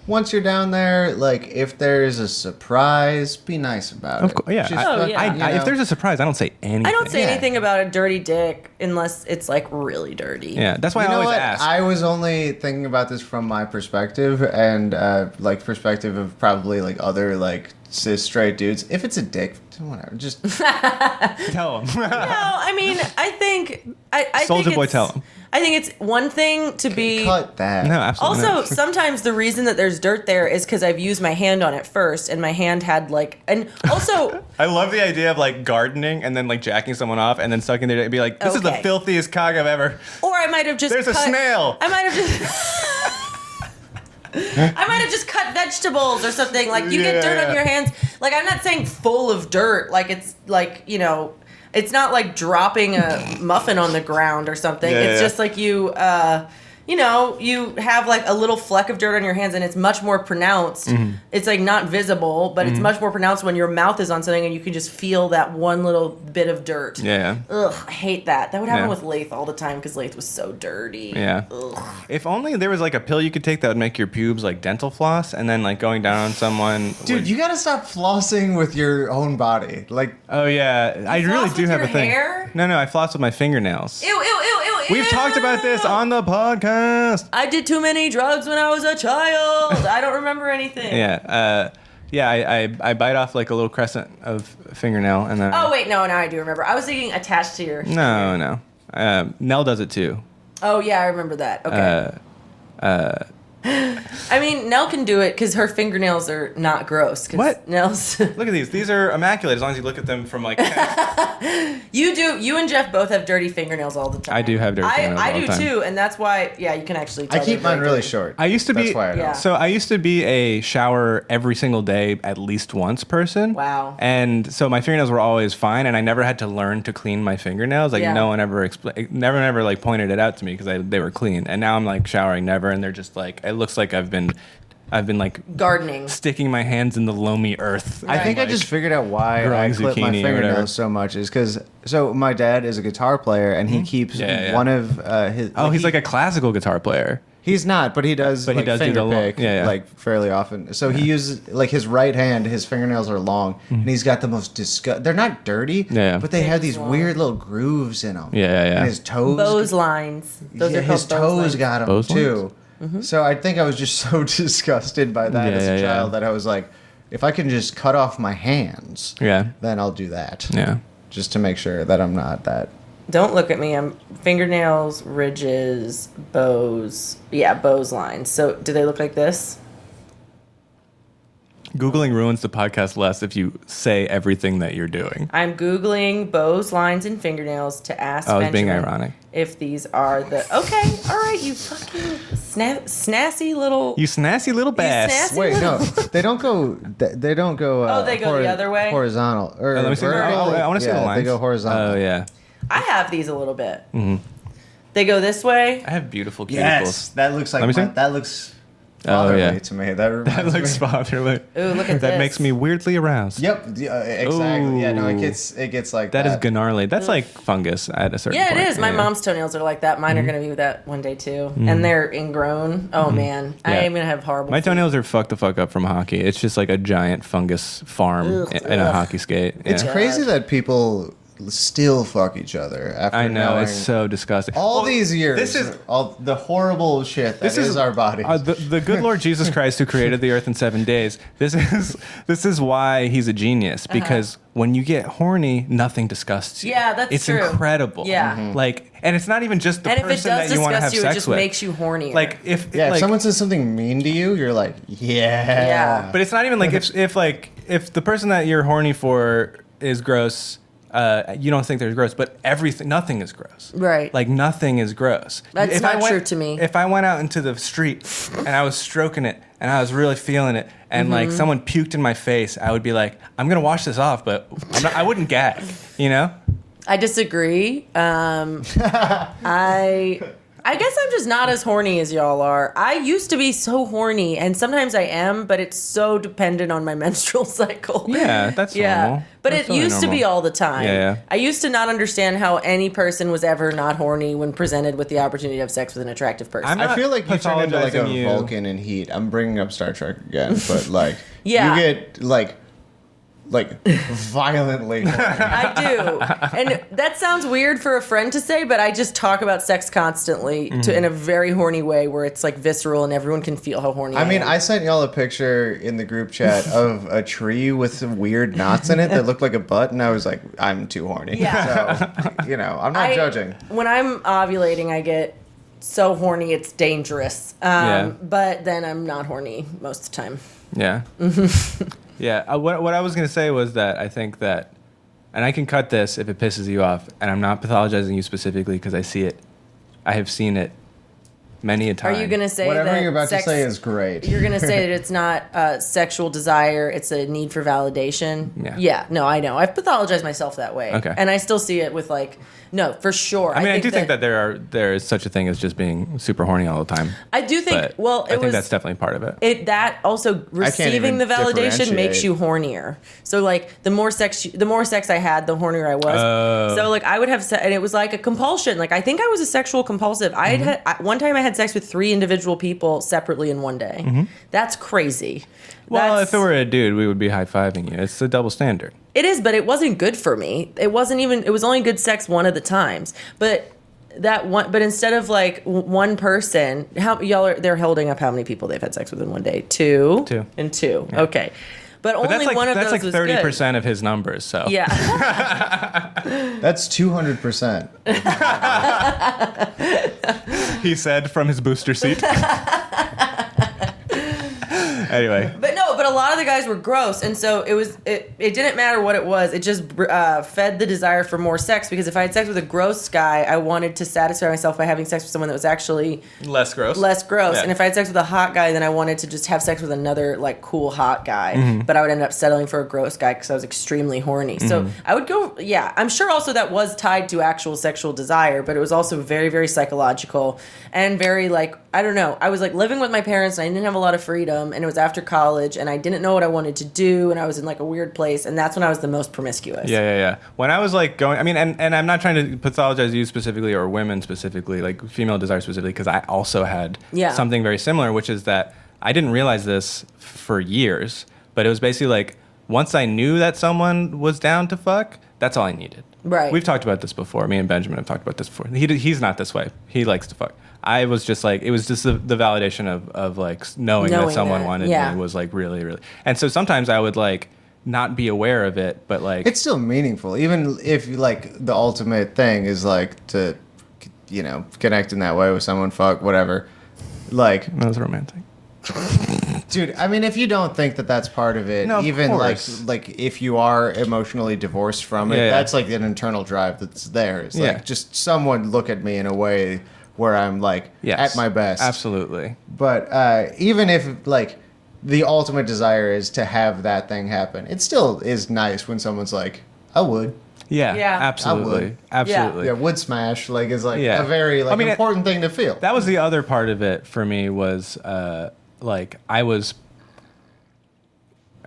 S3: once you're down there, like if there's a surprise, be nice about
S2: Of
S3: it.
S2: course. Yeah.
S3: Just
S1: Oh,
S3: fucking,
S1: yeah.
S3: you know.
S2: If there's a surprise, I don't say anything.
S1: I don't say
S3: Yeah.
S1: anything about a dirty dick unless it's like really dirty.
S2: Yeah. That's why
S3: You
S2: I
S3: know
S2: always
S3: what?
S2: ask.
S3: I was only thinking about this from my perspective and like perspective of probably like other like cis straight dudes. If it's a dick, whatever. Just
S2: Tell them.
S1: No, I mean, I think I
S2: Soulja
S1: think
S2: Boy,
S1: it's-
S2: tell 'em.
S1: I think it's one thing to be.
S3: cut that.
S2: No, absolutely.
S1: Also,
S2: not.
S1: sometimes the reason that there's dirt there is because I've used my hand on it first, and my hand had like, and also,
S2: I love the idea of like gardening and then like jacking someone off and then sucking their dick and be like, this is the
S1: Okay.
S2: filthiest cock I've ever.
S1: or I might have just.
S2: There's a snail.
S1: I might have just. I might have just cut vegetables or something. Like you get dirt on your hands. Like I'm not saying full of dirt. Like it's like it's not like dropping a muffin on the ground or something.
S2: Yeah,
S1: It's
S2: yeah.
S1: just like you have like a little fleck of dirt on your hands and it's much more pronounced.
S2: Mm-hmm.
S1: It's like not visible, but it's much more pronounced when your mouth is on something and you can just feel that one little bit of dirt.
S2: Yeah.
S1: Ugh, I hate that. That would happen
S2: Yeah.
S1: with Lath all the time because Lath was so dirty.
S2: Yeah.
S1: Ugh.
S2: If only there was like a pill you could take that would make your pubes like dental floss and then like going down on someone.
S3: Dude,
S2: would-
S3: you gotta stop flossing with your own body. Like,
S2: Oh yeah, I really
S1: floss
S2: do
S1: with
S2: have
S1: your
S2: a thing.
S1: hair?
S2: No, I floss with my fingernails.
S1: Ew, ew, ew, ew, ew.
S2: We've talked about this on the podcast.
S1: I did too many drugs when I was a child. I don't remember anything.
S2: Yeah. Yeah, I bite off like a little crescent of fingernail and then.
S1: Oh wait, no, now I do remember. I was thinking attached to your.
S2: No. Nell does it too.
S1: Oh yeah, I remember that. Okay. I mean, Nell can do it because her fingernails are not gross.
S2: What?
S1: Nell's.
S2: Look at these. These are immaculate as long as you look at them from like.
S1: You do. You and Jeff both have dirty fingernails all the time.
S2: I do have dirty fingernails all the
S1: I do
S2: time.
S1: too, and that's why. Yeah, you can actually.
S3: I
S1: Tell
S3: keep
S1: they're
S3: mine really
S1: dirty.
S3: short.
S2: I used to be.
S3: That's why I know.
S1: Yeah.
S2: So I used to be a shower every single day at least once person.
S1: Wow.
S2: And so my fingernails were always fine, and I never had to learn to clean my fingernails. Like
S1: Yeah.
S2: no one ever never like pointed it out to me because they were clean. And now I'm like showering never, and they're just like it looks like I've been like
S1: Gardening.
S2: sticking my hands in the loamy earth.
S3: I think I
S2: Like,
S3: just figured out why
S2: growing
S3: I clip my
S2: zucchini or whatever.
S3: fingernails so much is because my dad is a guitar player and he keeps
S2: Yeah.
S3: one of his.
S2: Oh, he's like a classical guitar player.
S3: He's not, but he does.
S2: But he
S3: like,
S2: does do
S3: finger
S2: the long-
S3: pick
S2: yeah.
S3: like fairly often. So he uses like his right hand. His fingernails are long, and he's got the most They're not dirty,
S2: Yeah.
S3: but they
S1: They're
S3: have
S1: just
S3: these
S1: long.
S3: weird little grooves in them.
S2: Yeah.
S3: And his toes.
S1: Bose lines. Those are
S3: his
S1: called Bose
S3: toes
S1: lines.
S3: got them
S2: Bose
S3: too. So I think I was just so disgusted by that as a
S2: Yeah.
S3: child that I was like, if I can just cut off my hands,
S2: Yeah.
S3: then I'll do that.
S2: Yeah.
S3: Just to make sure that I'm not that.
S1: Don't look at me. I'm fingernails, ridges, bows. Yeah, Bose lines. So do they look like this?
S2: Googling ruins the podcast less if you say everything that you're doing.
S1: I'm Googling Bose lines and fingernails to ask
S2: I was being
S1: Benjamin
S2: ironic.
S1: if these are the... Okay, all right, you fucking snassy little...
S2: You snazzy little bass.
S1: snazzy-
S3: Wait, no, they don't go. They don't go.
S1: Oh, they go the other way?
S3: Horizontal or
S2: Let me see.
S3: vertical.
S2: I want to see the
S3: Yeah,
S2: lines.
S3: They go horizontal.
S2: Oh yeah.
S1: I have these a little bit. They go this way.
S2: I have beautiful cuticles.
S3: Yes, that looks like
S2: Let me see.
S3: that looks
S2: Oh,
S3: fatherly
S2: yeah.
S3: to me. That reminds
S2: That looks
S3: me.
S2: fatherly.
S1: Ooh, look at
S2: That
S1: this.
S2: makes me weirdly aroused.
S3: Yep, exactly. Yeah, no,
S2: Ooh.
S3: it gets like
S2: That is
S3: that.
S2: gnarly. That's like fungus at a certain
S1: Yeah,
S2: point.
S1: it is. My
S2: Yeah.
S1: mom's toenails are like that. Mine are going to be that one day too. And they're ingrown. Oh, man. I
S2: Yeah.
S1: am going to have horrible
S2: My
S1: feet.
S2: toenails are fucked the fuck up from hockey. It's just like a giant fungus farm in a hockey skate.
S3: It's
S2: Yeah.
S3: crazy that people still fuck each other after
S2: I know,
S3: knowing
S2: it's so disgusting.
S3: all
S2: Well,
S3: these years.
S2: This is
S3: all the horrible shit that is our bodies.
S2: the good Lord Jesus Christ who created the earth in 7 days. This is why he's a genius, because when you get horny, nothing disgusts you.
S1: Yeah, that's
S2: it's
S1: true.
S2: incredible.
S1: Yeah. Mhm.
S2: Like, and it's not even just the
S1: And if it
S2: person
S1: does
S2: that you want to have
S1: disgust you, it
S2: sex
S1: just
S2: with.
S1: makes you hornier.
S2: Like if
S3: yeah,
S2: like,
S3: if someone says something mean to you, you're like, yeah.
S1: Yeah.
S2: but it's not even like if the person that you're horny for is gross. You don't think they're gross, but nothing is gross.
S1: Right.
S2: Like nothing is gross.
S1: That's
S2: If
S1: not
S2: I went-
S1: true to me.
S2: If I went out into the street and I was stroking it and I was really feeling it, and
S1: Mm-hmm.
S2: like someone puked in my face, I would be like, I'm gonna wash this off, but I wouldn't gag. You know?
S1: I disagree. I guess I'm just not as horny as y'all are. I used to be so horny, and sometimes I am, but it's so dependent on my menstrual cycle.
S2: Yeah, that's normal.
S1: But
S2: That's
S1: it
S2: totally
S1: used to be
S2: normal.
S1: all the time.
S2: Yeah.
S1: I used to not understand how any person was ever not horny when presented with the opportunity to have sex with an attractive person.
S2: I'm
S3: I
S2: not
S3: feel like you turn into like a
S2: pathologizing you.
S3: Vulcan in heat. I'm bringing up Star Trek again, but like,
S1: Yeah.
S3: you get like violently. horny.
S1: I do. And that sounds weird for a friend to say, but I just talk about sex constantly in a very horny way where it's like visceral and everyone can feel how horny
S3: I mean,
S1: am.
S3: I sent y'all a picture in the group chat of a tree with some weird knots in it that looked like a butt, and I was like, I'm too horny.
S1: Yeah.
S3: So, I'm not judging.
S1: When I'm ovulating, I get so horny it's dangerous.
S2: Yeah.
S1: But then I'm not horny most of the time.
S2: Yeah. Yeah. What I was going to say was that I think that, and I can cut this if it pisses you off, and I'm not pathologizing you specifically because I see it. I have seen it many a time.
S1: Are you going to say
S3: Whatever
S1: that
S3: you're about
S1: sex,
S3: to say is great.
S1: You're going to say that it's not sexual desire, it's a need for validation?
S2: Yeah.
S1: Yeah, no, I know. I've pathologized myself that way.
S2: Okay.
S1: And I still see it with like, no, for sure.
S2: I mean, I do think that there is such a thing as just being super horny all the time.
S1: I do think,
S2: But
S1: well,
S2: I think that's definitely part of it.
S1: That also receiving
S3: even
S1: the validation
S3: differentiate.
S1: makes you hornier. So like the more sex I had, the hornier I was.
S2: Oh.
S1: So like I would have and it was like a compulsion. Like I think I was a sexual compulsive. One time I had sex with 3 individual people separately in one day. That's crazy.
S2: Well,
S1: That's-
S2: if it were a dude, we would be high-fiving you. It's a double standard.
S1: it is, but it wasn't good for me. It was only good sex one of the times. But instead of like one person, they're holding up how many people they've had sex with in one day? 2?
S2: Two.
S1: And 2. Okay. But only
S2: that's like,
S1: one of
S2: that's
S1: those
S2: like
S1: was
S2: 30% of his numbers. So
S1: Yeah.
S3: That's 200%.
S2: he said from his booster seat. Anyway.
S1: But a lot of the guys were gross, and so it didn't matter what it was. It just fed the desire for more sex, because if I had sex with a gross guy, I wanted to satisfy myself by having sex with someone that was actually
S2: Less gross.
S1: Yeah. And if I had sex with a hot guy, then I wanted to just have sex with another like cool hot guy.
S2: Mm-hmm.
S1: But I would end up settling for a gross guy because I was extremely horny. So I would go, I'm sure also that was tied to actual sexual desire, but it was also very, very psychological and very like, I don't know. I was like living with my parents and I didn't have a lot of freedom, and it was after college and I didn't know what I wanted to do, and I was in like a weird place, and that's when I was the most promiscuous.
S2: Yeah. When I was like going, I mean, and I'm not trying to pathologize you specifically or women specifically, like female desire specifically, because I also had something very similar, which is that I didn't realize this for years, but it was basically like once I knew that someone was down to fuck, that's all I needed.
S1: Right.
S2: We've talked about this before. Me and Benjamin have talked about this before. He's not this way. He likes to fuck. I was just like, it was just the validation of like knowing that someone wanted me was like really, really. And so sometimes I would like not be aware of it, but like.
S3: It's still meaningful. Even if like the ultimate thing is like to, connect in that way with someone, fuck, whatever. Like.
S2: That was romantic.
S3: Dude, I mean, if you don't think that that's part of it,
S2: No,
S3: even
S2: of
S3: like
S2: course.
S3: if you are emotionally divorced from it, that's like an internal drive that's there. It's like just someone look at me in a way where I'm like at my best.
S2: Absolutely.
S3: But even if like the ultimate desire is to have that thing happen, it still is nice when someone's like, I would.
S2: Yeah,
S1: Yeah.
S2: absolutely. Absolutely.
S3: Yeah, wood smash like is like
S2: Yeah.
S3: a very like
S2: I mean,
S3: important thing to feel.
S2: That was the other part of it for me was like I was.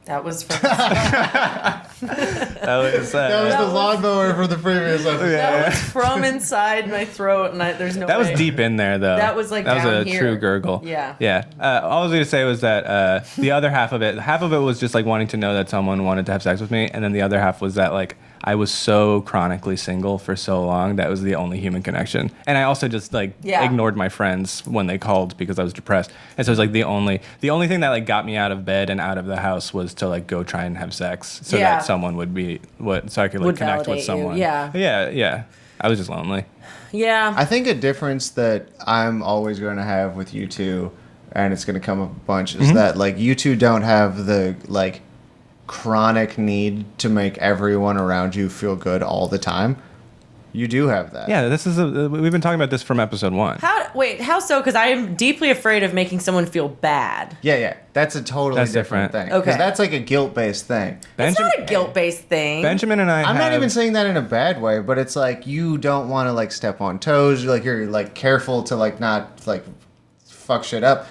S1: That was from
S2: That was
S3: the lawnmower for the previous episode.
S1: that was from inside my throat, and there's no
S2: That
S1: way.
S2: was deep in there, though.
S1: That was, like,
S2: that was
S1: down
S2: a
S1: here.
S2: true gurgle.
S1: Yeah.
S2: Yeah. All I was going to say was that the other half of it was just like wanting to know that someone wanted to have sex with me, and then the other half was that like I was so chronically single for so long that was the only human connection, and I also just like ignored my friends when they called because I was depressed, and so it was like the only thing that like got me out of bed and out of the house was to like go try and have sex so that someone so I could like connect with someone. Yeah. I was just lonely.
S1: Yeah.
S3: I think a difference that I'm always going to have with you two, and it's going to come up a bunch, is that like you two don't have the like chronic need to make everyone around you feel good all the time. You do have that.
S2: Yeah, this is we've been talking about this from episode 1.
S1: How so? Because I am deeply afraid of making someone feel bad.
S3: Yeah. That's a totally different thing.
S1: Okay.
S3: Because that's like a guilt-based thing.
S1: It's not a guilt-based thing.
S2: Benjamin and
S3: I'm not even saying that in a bad way, but it's like you don't want to like step on toes. You're like careful to like not like fuck shit up.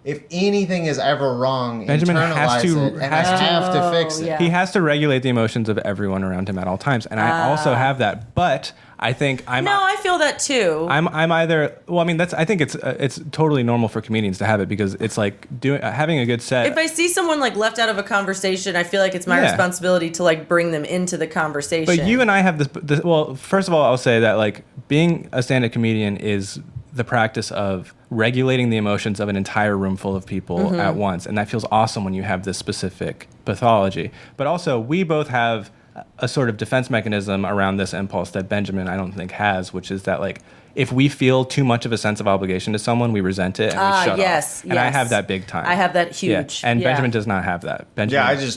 S3: If anything is ever wrong,
S2: Benjamin
S3: internalize it, and I have to fix it.
S1: yeah.
S2: He has to regulate the emotions of everyone around him at all times, and I also have that. But I think
S1: I feel that too.
S2: I'm either. Well, I mean, I think it's totally normal for comedians to have it because it's like having a good set.
S1: If I see someone like left out of a conversation, I feel like it's my responsibility to like bring them into the conversation.
S2: But you and I have this. Well, first of all, I'll say that like being a stand-up comedian is the practice of regulating the emotions of an entire room full of people at once, and that feels awesome when you have this specific pathology. But also, we both have a sort of defense mechanism around this impulse that Benjamin, I don't think, has, which is that like if we feel too much of a sense of obligation to someone, we resent it and we shut off. And I have that big time.
S1: I have that huge.
S2: Yeah. And Benjamin does not have that. Benjamin,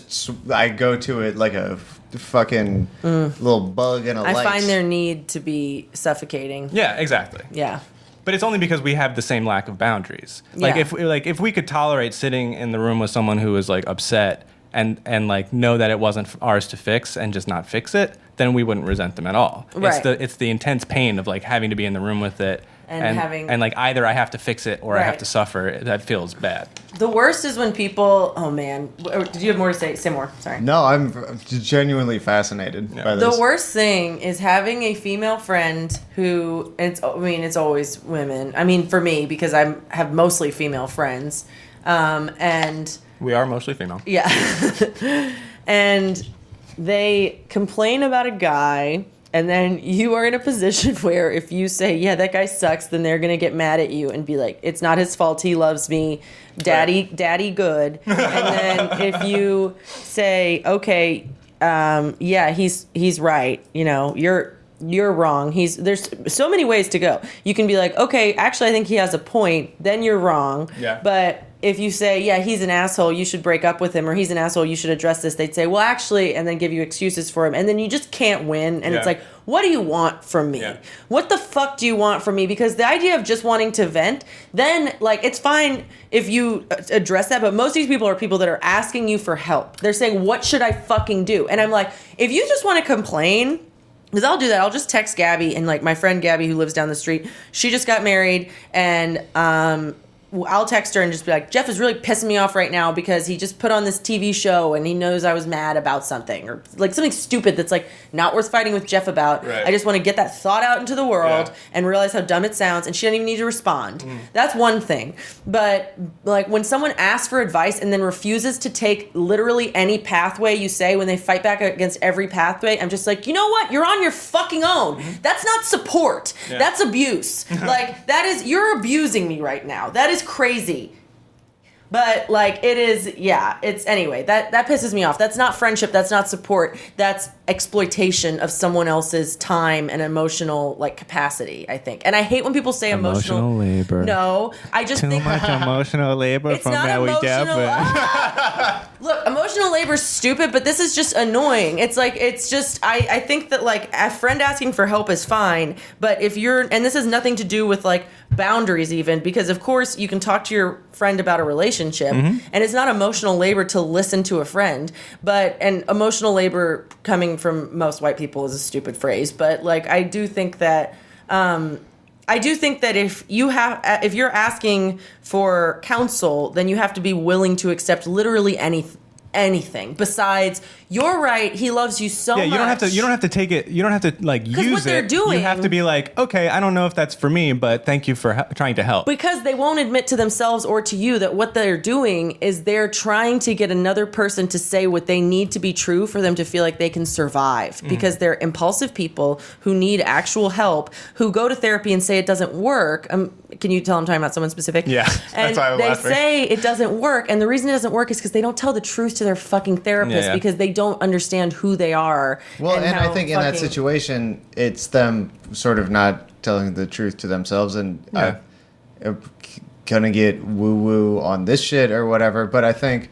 S3: I go to it like a fucking little bug in a light.
S1: I find their need to be suffocating.
S2: Yeah, exactly.
S1: Yeah.
S2: But it's only because we have the same lack of boundaries. Like if we could tolerate sitting in the room with someone who was like upset and like know that it wasn't ours to fix and just not fix it, then we wouldn't resent them at all.
S1: Right.
S2: It's the intense pain of like having to be in the room with it
S1: and
S2: like either I have to fix it or I have to suffer. That feels bad.
S1: The worst is when people. Oh man, did you have more to say? Say more. Sorry.
S3: No, I'm genuinely fascinated by this.
S1: The worst thing is having a female friend who. It's always women. I mean, for me because I have mostly female friends, and
S2: We are mostly female.
S1: yeah, and they complain about a guy. And then you are in a position where if you say, yeah, that guy sucks, then they're going to get mad at you and be like, it's not his fault. He loves me. Daddy good. And then if you say, okay, yeah, he's right. You know, you're wrong. There's so many ways to go. You can be like, okay, actually, I think he has a point. Then you're wrong.
S2: Yeah.
S1: But if you say, yeah, he's an asshole, you should break up with him, or he's an asshole, you should address this, they'd say, well, actually, and then give you excuses for him. And then you just can't win. And it's like, what do you want from me? Yeah. What the fuck do you want from me? Because the idea of just wanting to vent, then, like, it's fine if you address that, but most of these people are people that are asking you for help. They're saying, what should I fucking do? And I'm like, if you just want to complain, because I'll do that. I'll just text Gabby, and, like, my friend Gabby who lives down the street, she just got married, and I'll text her and just be like, Jeff is really pissing me off right now because he just put on this TV show and he knows I was mad about something, or like something stupid that's like not worth fighting with Jeff about. Right. I just want to get that thought out into the world and realize how dumb it sounds, and she doesn't even need to respond. That's one thing. But like when someone asks for advice and then refuses to take literally any pathway you say, when they fight back against every pathway, I'm just like, you know what? You're on your fucking own. That's not support. That's abuse. Like you're abusing me right now. That is crazy. But like it is, it's anyway, that pisses me off. That's not friendship, that's not support, that's exploitation of someone else's time and emotional like capacity, I think. And I hate when people say emotional
S2: labor.
S1: No, I just
S2: too
S1: think
S2: much emotional labor from Mary Jeff.
S1: Look, emotional labor is stupid, but this is just annoying. It's like, it's just, I think that like a friend asking for help is fine, but if you're, and this has nothing to do with like boundaries even, because of course you can talk to your friend about a relationship, and it's not emotional labor to listen to a friend, and emotional labor coming from most white people is a stupid phrase, but like I do think that if you're asking for counsel, then you have to be willing to accept literally anything besides, you're right, he loves you so much.
S2: You don't have to take it, you don't have to like use
S1: what they're
S2: it.
S1: doing,
S2: you have to be like, okay, I don't know if that's for me, but thank you for trying to help.
S1: Because they won't admit to themselves or to you that what they're doing is they're trying to get another person to say what they need to be true for them to feel like they can survive. Because they're impulsive people who need actual help, who go to therapy and say it doesn't work. Can you tell I'm talking about someone specific?
S2: Yeah,
S1: and
S2: that's why I'm
S1: they
S2: laughing.
S1: say it doesn't work, and the reason it doesn't work is because they don't tell the truth to their fucking therapist, because they don't understand who they are.
S3: Well, and I think in that situation, it's them sort of not telling the truth to themselves, and I'm gonna get woo-woo on this shit or whatever, but I think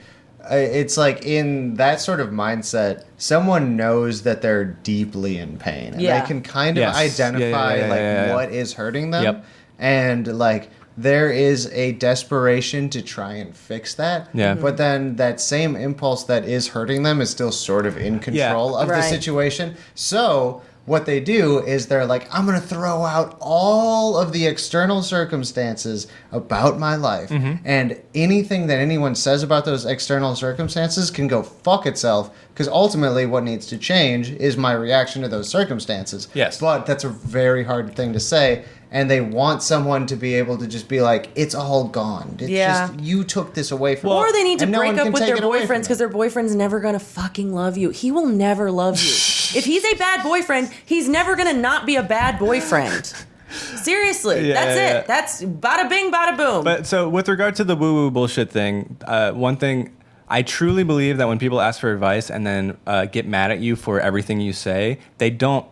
S3: it's like in that sort of mindset, someone knows that they're deeply in pain, and they can kind of identify what is hurting them, and like there is a desperation to try and fix that. Yeah. But then that same impulse that is hurting them is still sort of in control of the situation. So what they do is they're like, I'm going to throw out all of the external circumstances about my life. And anything that anyone says about those external circumstances can go fuck itself, because ultimately what needs to change is my reaction to those circumstances.
S2: Yes.
S3: But that's a very hard thing to say. And they want someone to be able to just be like, it's all gone. It's just, you took this away from me.
S1: Or they need to break up with their boyfriends because their boyfriend's never going to fucking love you. He will never love you. If he's a bad boyfriend, he's never going to not be a bad boyfriend. Seriously, that's it. That's bada bing, bada boom.
S2: But so with regard to the woo-woo bullshit thing, one thing, I truly believe that when people ask for advice and then get mad at you for everything you say, they don't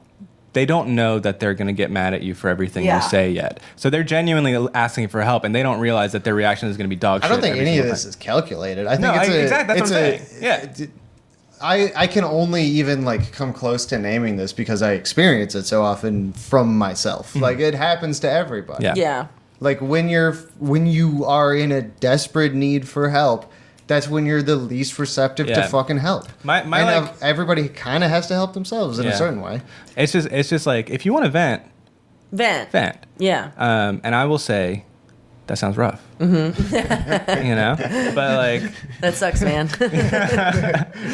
S2: know that they're going to get mad at you for everything you say yet. So they're genuinely asking for help, and they don't realize that their reaction is going to be dog shit.
S3: I don't think any of this is calculated. I think
S2: exactly. That's what I'm saying. Yeah.
S3: I can only even like come close to naming this because I experience it so often from myself. Like it happens to everybody.
S1: Yeah.
S3: Like when you are in a desperate need for help, that's when you're the least receptive to fucking help. Everybody kind of has to help themselves in a certain way.
S2: It's just like, if you want to vent.
S1: Yeah.
S2: And I will say, that sounds rough. You know, but like
S1: that sucks, man.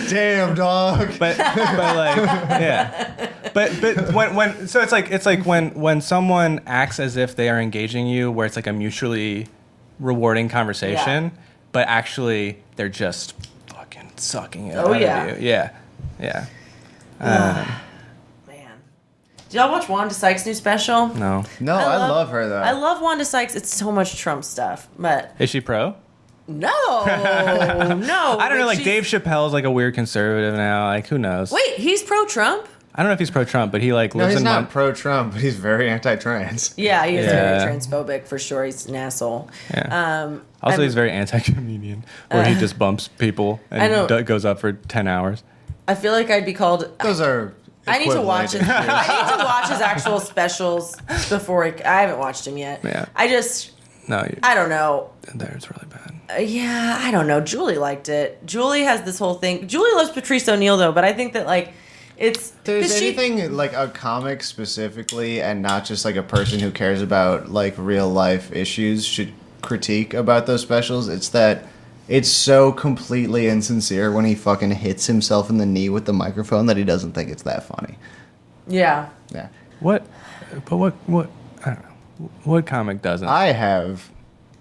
S3: Damn, dog.
S2: But like, yeah. But when so it's like when someone acts as if they are engaging you, where it's like a mutually rewarding conversation. But actually, they're just fucking sucking it out of you. Yeah.
S1: Man. Did y'all watch Wanda Sykes' new special?
S2: No.
S3: No, I love her though.
S1: I love Wanda Sykes. It's so much Trump stuff, but
S2: Is she pro?
S1: no, no.
S2: I don't know. Like
S1: she's-
S2: Dave Chappelle's like a weird conservative now. Like who knows?
S1: Wait, he's pro-Trump?
S2: I don't know if he's pro-Trump, but he like
S3: No,
S2: lives
S3: he's
S2: in
S3: not pro-Trump, but he's very anti-trans.
S1: Yeah, he is
S2: Yeah.
S1: very transphobic for sure. He's an asshole.
S2: Yeah. Also,
S1: I'm-
S2: he's very anti-comedian, where he just bumps people
S1: I
S2: and
S1: know.
S2: goes up for 10 hours.
S1: I feel like I'd be called.
S3: Those are.
S1: I need to watch it.
S3: equivalent.
S1: I need to watch his actual specials before I haven't watched him yet.
S2: Yeah. No,
S1: I don't know.
S2: it's really bad.
S1: Yeah, I don't know. Julie liked it. Julie has this whole thing. Julie loves Patrice O'Neill though, but I think that like it's
S3: There's
S1: 'cause she-
S3: anything like a comic specifically, and not just like a person who cares about like real life issues should critique about those specials. It's that it's so completely insincere when he fucking hits himself in the knee with the microphone that he doesn't think it's that funny.
S1: Yeah.
S3: Yeah.
S2: What? But what? I don't know. What comic doesn't?
S3: I have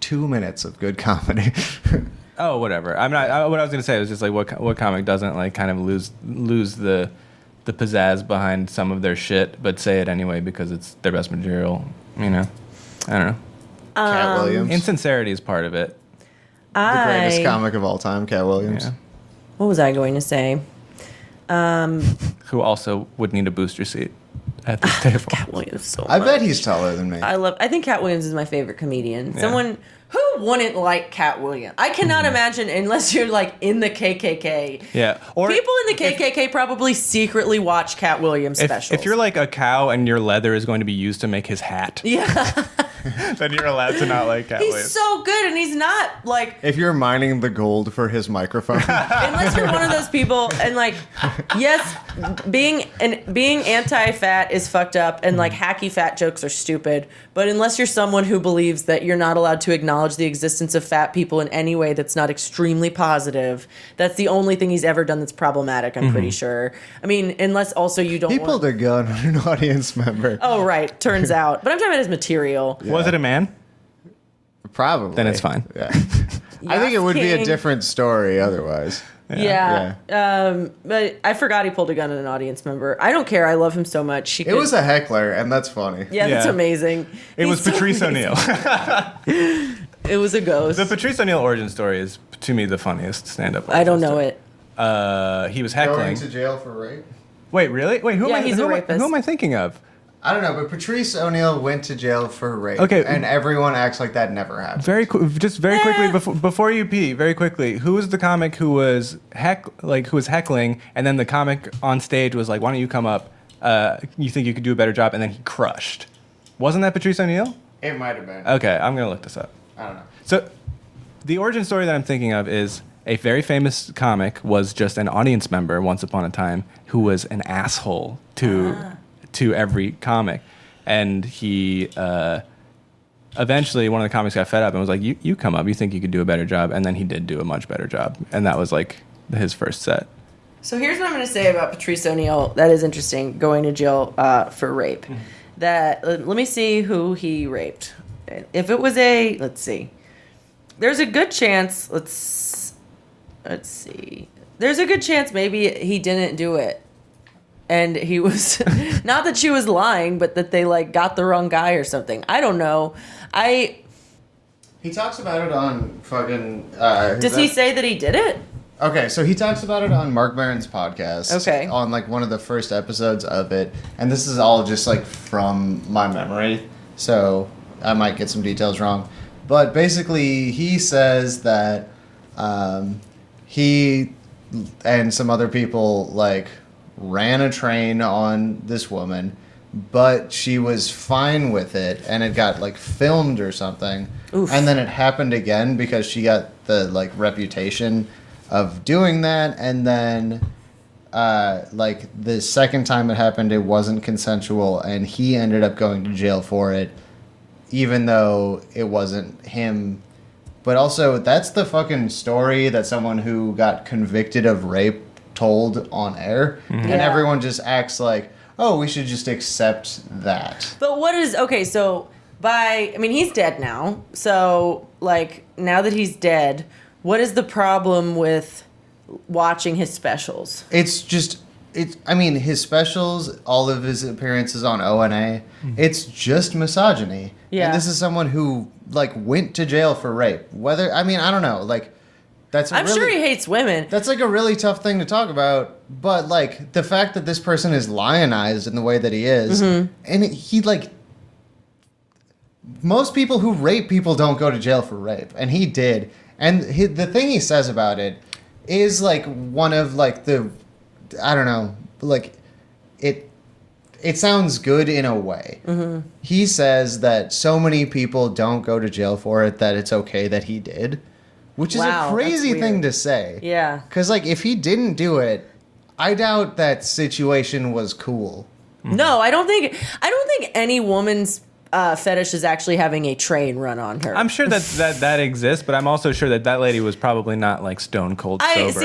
S3: 2 minutes of good comedy.
S2: Oh, whatever. I'm not. What I was gonna say was just like what comic doesn't like kind of lose the pizzazz behind some of their shit, but say it anyway because it's their best material. You know. I don't know.
S3: Cat Williams.
S2: Insincerity is part of it.
S3: The greatest comic of all time, Cat Williams.
S2: Yeah.
S1: What was I going to say?
S2: Who also would need a booster seat at this table.
S1: Cat Williams so
S3: I
S1: much.
S3: bet he's taller than me.
S1: I think Cat Williams is my favorite comedian. Someone who wouldn't like Cat Williams. I cannot imagine unless you're like in the KKK.
S2: Yeah. Or
S1: People in the KKK probably secretly watch Cat Williams specials.
S2: if you're like a cow and your leather is going to be used to make his hat,
S1: yeah,
S2: then you're allowed to not like Cat
S1: he's
S2: Williams.
S1: so good, and he's not like
S3: If you're mining the gold for his microphone,
S1: unless you're one of those people and like yes, being anti-fat is fucked up and like hacky fat jokes are stupid, but unless you're someone who believes that you're not allowed to acknowledge the existence of fat people in any way that's not extremely positive, that's the only thing he's ever done that's problematic, I'm pretty sure. I mean, unless also you don't
S3: he
S1: want...
S3: pulled a gun on an audience member.
S1: Oh, right, turns out. But I'm talking about his material.
S2: Was it a man?
S3: Probably.
S2: Then it's fine.
S3: Yeah. I think it would be a
S1: King.
S3: different story otherwise.
S1: Yeah. But I forgot he pulled a gun at an audience member. I don't care. I love him so much.
S3: It was a heckler, and that's funny.
S1: Yeah, that's
S2: Yeah.
S1: amazing.
S2: It was
S1: He's so
S2: Patrice
S1: amazing.
S2: O'Neill.
S1: It was a ghost.
S2: The Patrice O'Neill origin story is, to me, the funniest stand-up.
S1: I don't know it.
S2: He was
S3: Going
S2: heckling.
S3: to jail for rape?
S2: Wait, really? Wait, who
S1: Yeah,
S2: am I?
S1: he's a
S2: who am I-
S1: rapist.
S2: Who am I thinking of?
S3: I don't know, but Patrice O'Neill went to jail for rape.
S2: Okay.
S3: And everyone acts like that never happened.
S2: Very quickly before you pee. Very quickly, who was the comic who was heckling, and then the comic on stage was like, "Why don't you come up? You think you could do a better job?" And then he crushed. Wasn't that Patrice O'Neill?
S3: It might have been.
S2: Okay, I'm gonna look this up.
S3: I don't know.
S2: So, the origin story that I'm thinking of is a very famous comic was just an audience member once upon a time who was an asshole to every comic, and he eventually one of the comics got fed up and was like, "You come up. You think you could do a better job?" And then he did do a much better job, and that was like his first set.
S1: So here's what I'm going to say about Patrice O'Neill. That is interesting, going to jail for rape. Let me see who he raped. If it was let's see. There's a good chance, let's see. There's a good chance maybe he didn't do it. And he was, not that she was lying, but that they like got the wrong guy or something. I don't know.
S3: He talks about it on fucking...
S1: Does he say that he did it?
S3: Okay, so he talks about it on Mark Maron's podcast.
S1: Okay.
S3: On like one of the first episodes of it. And this is all just like from my memory. So I might get some details wrong. But basically he says that he and some other people like ran a train on this woman, but she was fine with it and it got like filmed or something.
S1: Oof.
S3: And then it happened again because she got the like reputation of doing that, and then like the second time it happened it wasn't consensual and he ended up going to jail for it even though it wasn't him. But also that's the fucking story that someone who got convicted of rape told on air. And
S1: Yeah.
S3: everyone just acts like, oh, we should just accept that.
S1: But so he's dead now. So, like, now that he's dead, what is the problem with watching his specials?
S3: It's just I mean, his specials, all of his appearances on O&A, it's just misogyny.
S1: Yeah.
S3: And this is someone who, like, went to jail for rape. Whether, I mean, I don't know. Like,
S1: I'm sure he hates women.
S3: That's, like, a really tough thing to talk about. But, like, the fact that this person is lionized in the way that he is, and he, like, most people who rape people don't go to jail for rape. And he did. And the thing he says about it is, like, one of, like, the... I don't know, like, it sounds good in a way. He says that so many people don't go to jail for it that it's okay that he did, which is a crazy thing to say.
S1: Yeah.
S3: Because, like, if he didn't do it, I doubt that situation was cool.
S1: No, I don't think any woman's fetish is actually having a train run on her.
S2: I'm sure that exists, but I'm also sure that lady was probably not like stone cold sober.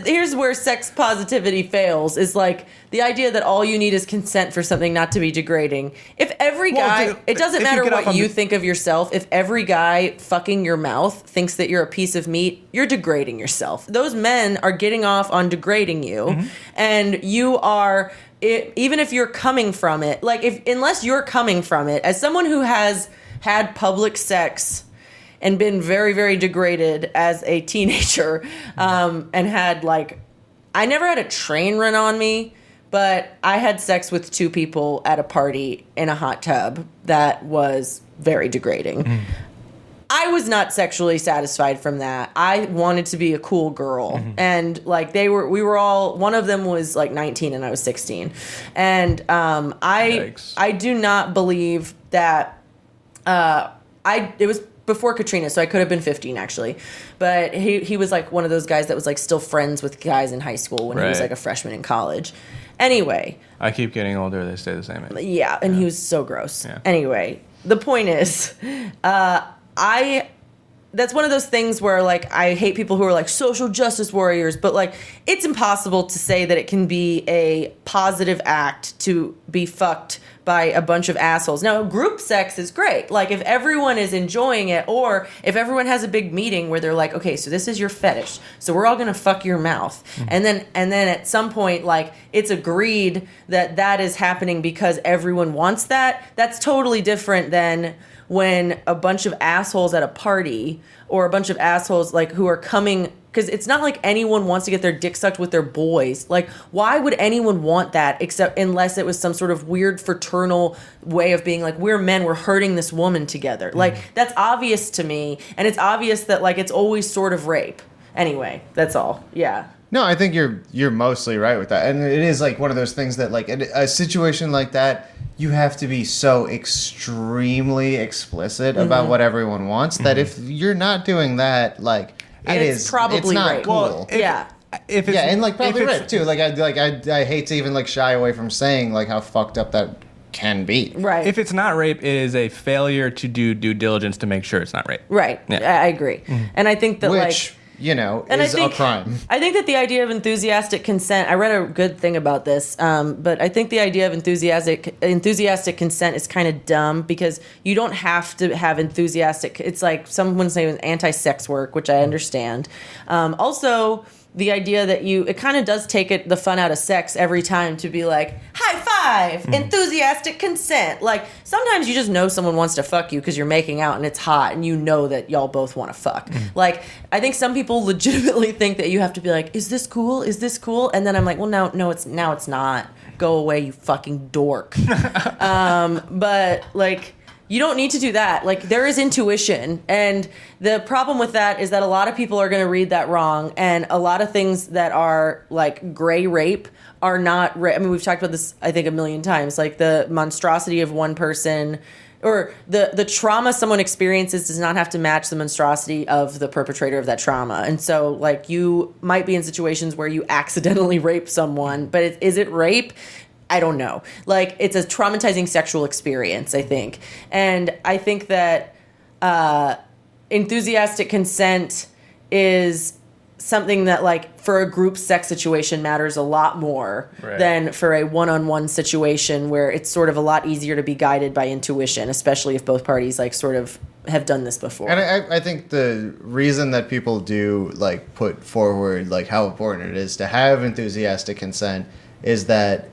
S1: Here's where sex positivity fails, is like the idea that all you need is consent for something not to be degrading. If every guy, it doesn't matter what you think of yourself, if every guy fucking your mouth thinks that you're a piece of meat, you're degrading yourself. Those men are getting off on degrading you, and you are... even if you're coming from it, like unless you're coming from it, as someone who has had public sex and been very, very degraded as a teenager, and had like, I never had a train run on me, but I had sex with 2 people at a party in a hot tub that was very degrading. I was not sexually satisfied from that. I wanted to be a cool girl. And like we were all, one of them was like 19 and I was 16. And I do not believe that it was before Katrina, so I could have been 15 actually. But he was like one of those guys that was like still friends with guys in high school when he was like a freshman in college. Anyway.
S2: I keep getting older, they stay the same age.
S1: Yeah, and he was so gross.
S2: Yeah.
S1: Anyway, the point is, that's one of those things where like I hate people who are like social justice warriors, but like it's impossible to say that it can be a positive act to be fucked by a bunch of assholes. Now, group sex is great. Like if everyone is enjoying it, or if everyone has a big meeting where they're like, okay, so this is your fetish, so we're all gonna fuck your mouth, and then at some point like it's agreed that is happening because everyone wants that. That's totally different than when a bunch of assholes at a party, or a bunch of assholes like who are coming, because it's not like anyone wants to get their dick sucked with their boys. Like, why would anyone want that except unless it was some sort of weird fraternal way of being like, we're men, we're hurting this woman together. Like, that's obvious to me, and it's obvious that like it's always sort of rape. Anyway, that's all. Yeah.
S3: No, I think you're mostly right with that. And it is like one of those things that like a situation like that, you have to be so extremely explicit about what everyone wants that if you're not doing that, like it's not
S1: rape.
S3: cool.
S2: Well,
S3: and like probably rape too. Like I hate to even like shy away from saying like how fucked up that can be.
S1: Right.
S2: If it's not rape, it is a failure to do due diligence to make sure it's not rape.
S1: Right.
S2: Yeah.
S1: I agree. And I think that
S3: Which, is a crime.
S1: I think that the idea of enthusiastic consent, I read a good thing about this, but I think the idea of enthusiastic consent is kind of dumb, because you don't have to have enthusiastic, it's like someone's saying anti-sex work, which I understand. Also, the idea that it kind of does take the fun out of sex every time to be like, high five, enthusiastic consent. Like, sometimes you just know someone wants to fuck you because you're making out and it's hot and you know that y'all both want to fuck. Like, I think some people legitimately think that you have to be like, is this cool? Is this cool? And then I'm like, well, no, it's not. Go away, you fucking dork. But, like... You don't need to do that. Like, there is intuition. And the problem with that is that a lot of people are going to read that wrong. And a lot of things that are, like, gray rape are not rape. I mean, we've talked about this, I think, a million times. Like, the monstrosity of one person, or the trauma someone experiences does not have to match the monstrosity of the perpetrator of that trauma. And so, like, you might be in situations where you accidentally rape someone. But is it rape? I don't know. Like, it's a traumatizing sexual experience, I think. And I think that enthusiastic consent is something that, like, for a group sex situation matters a lot more than for a one-on-one situation where it's sort of a lot easier to be guided by intuition, especially if both parties, like, sort of have done this before.
S3: And I think the reason that people do, like, put forward, like, how important it is to have enthusiastic consent is that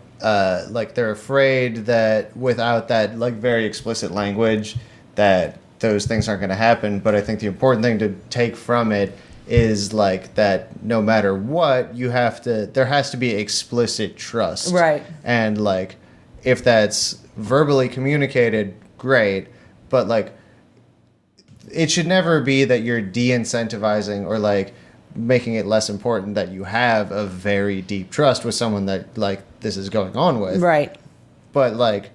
S3: like they're afraid that without that like very explicit language that those things aren't going to happen. But I think the important thing to take from it is like that no matter what, there has to be explicit trust.
S1: Right.
S3: And like if that's verbally communicated, great. But like it should never be that you're de-incentivizing or like making it less important that you have a very deep trust with someone that like this is going on with.
S1: Right.
S3: But like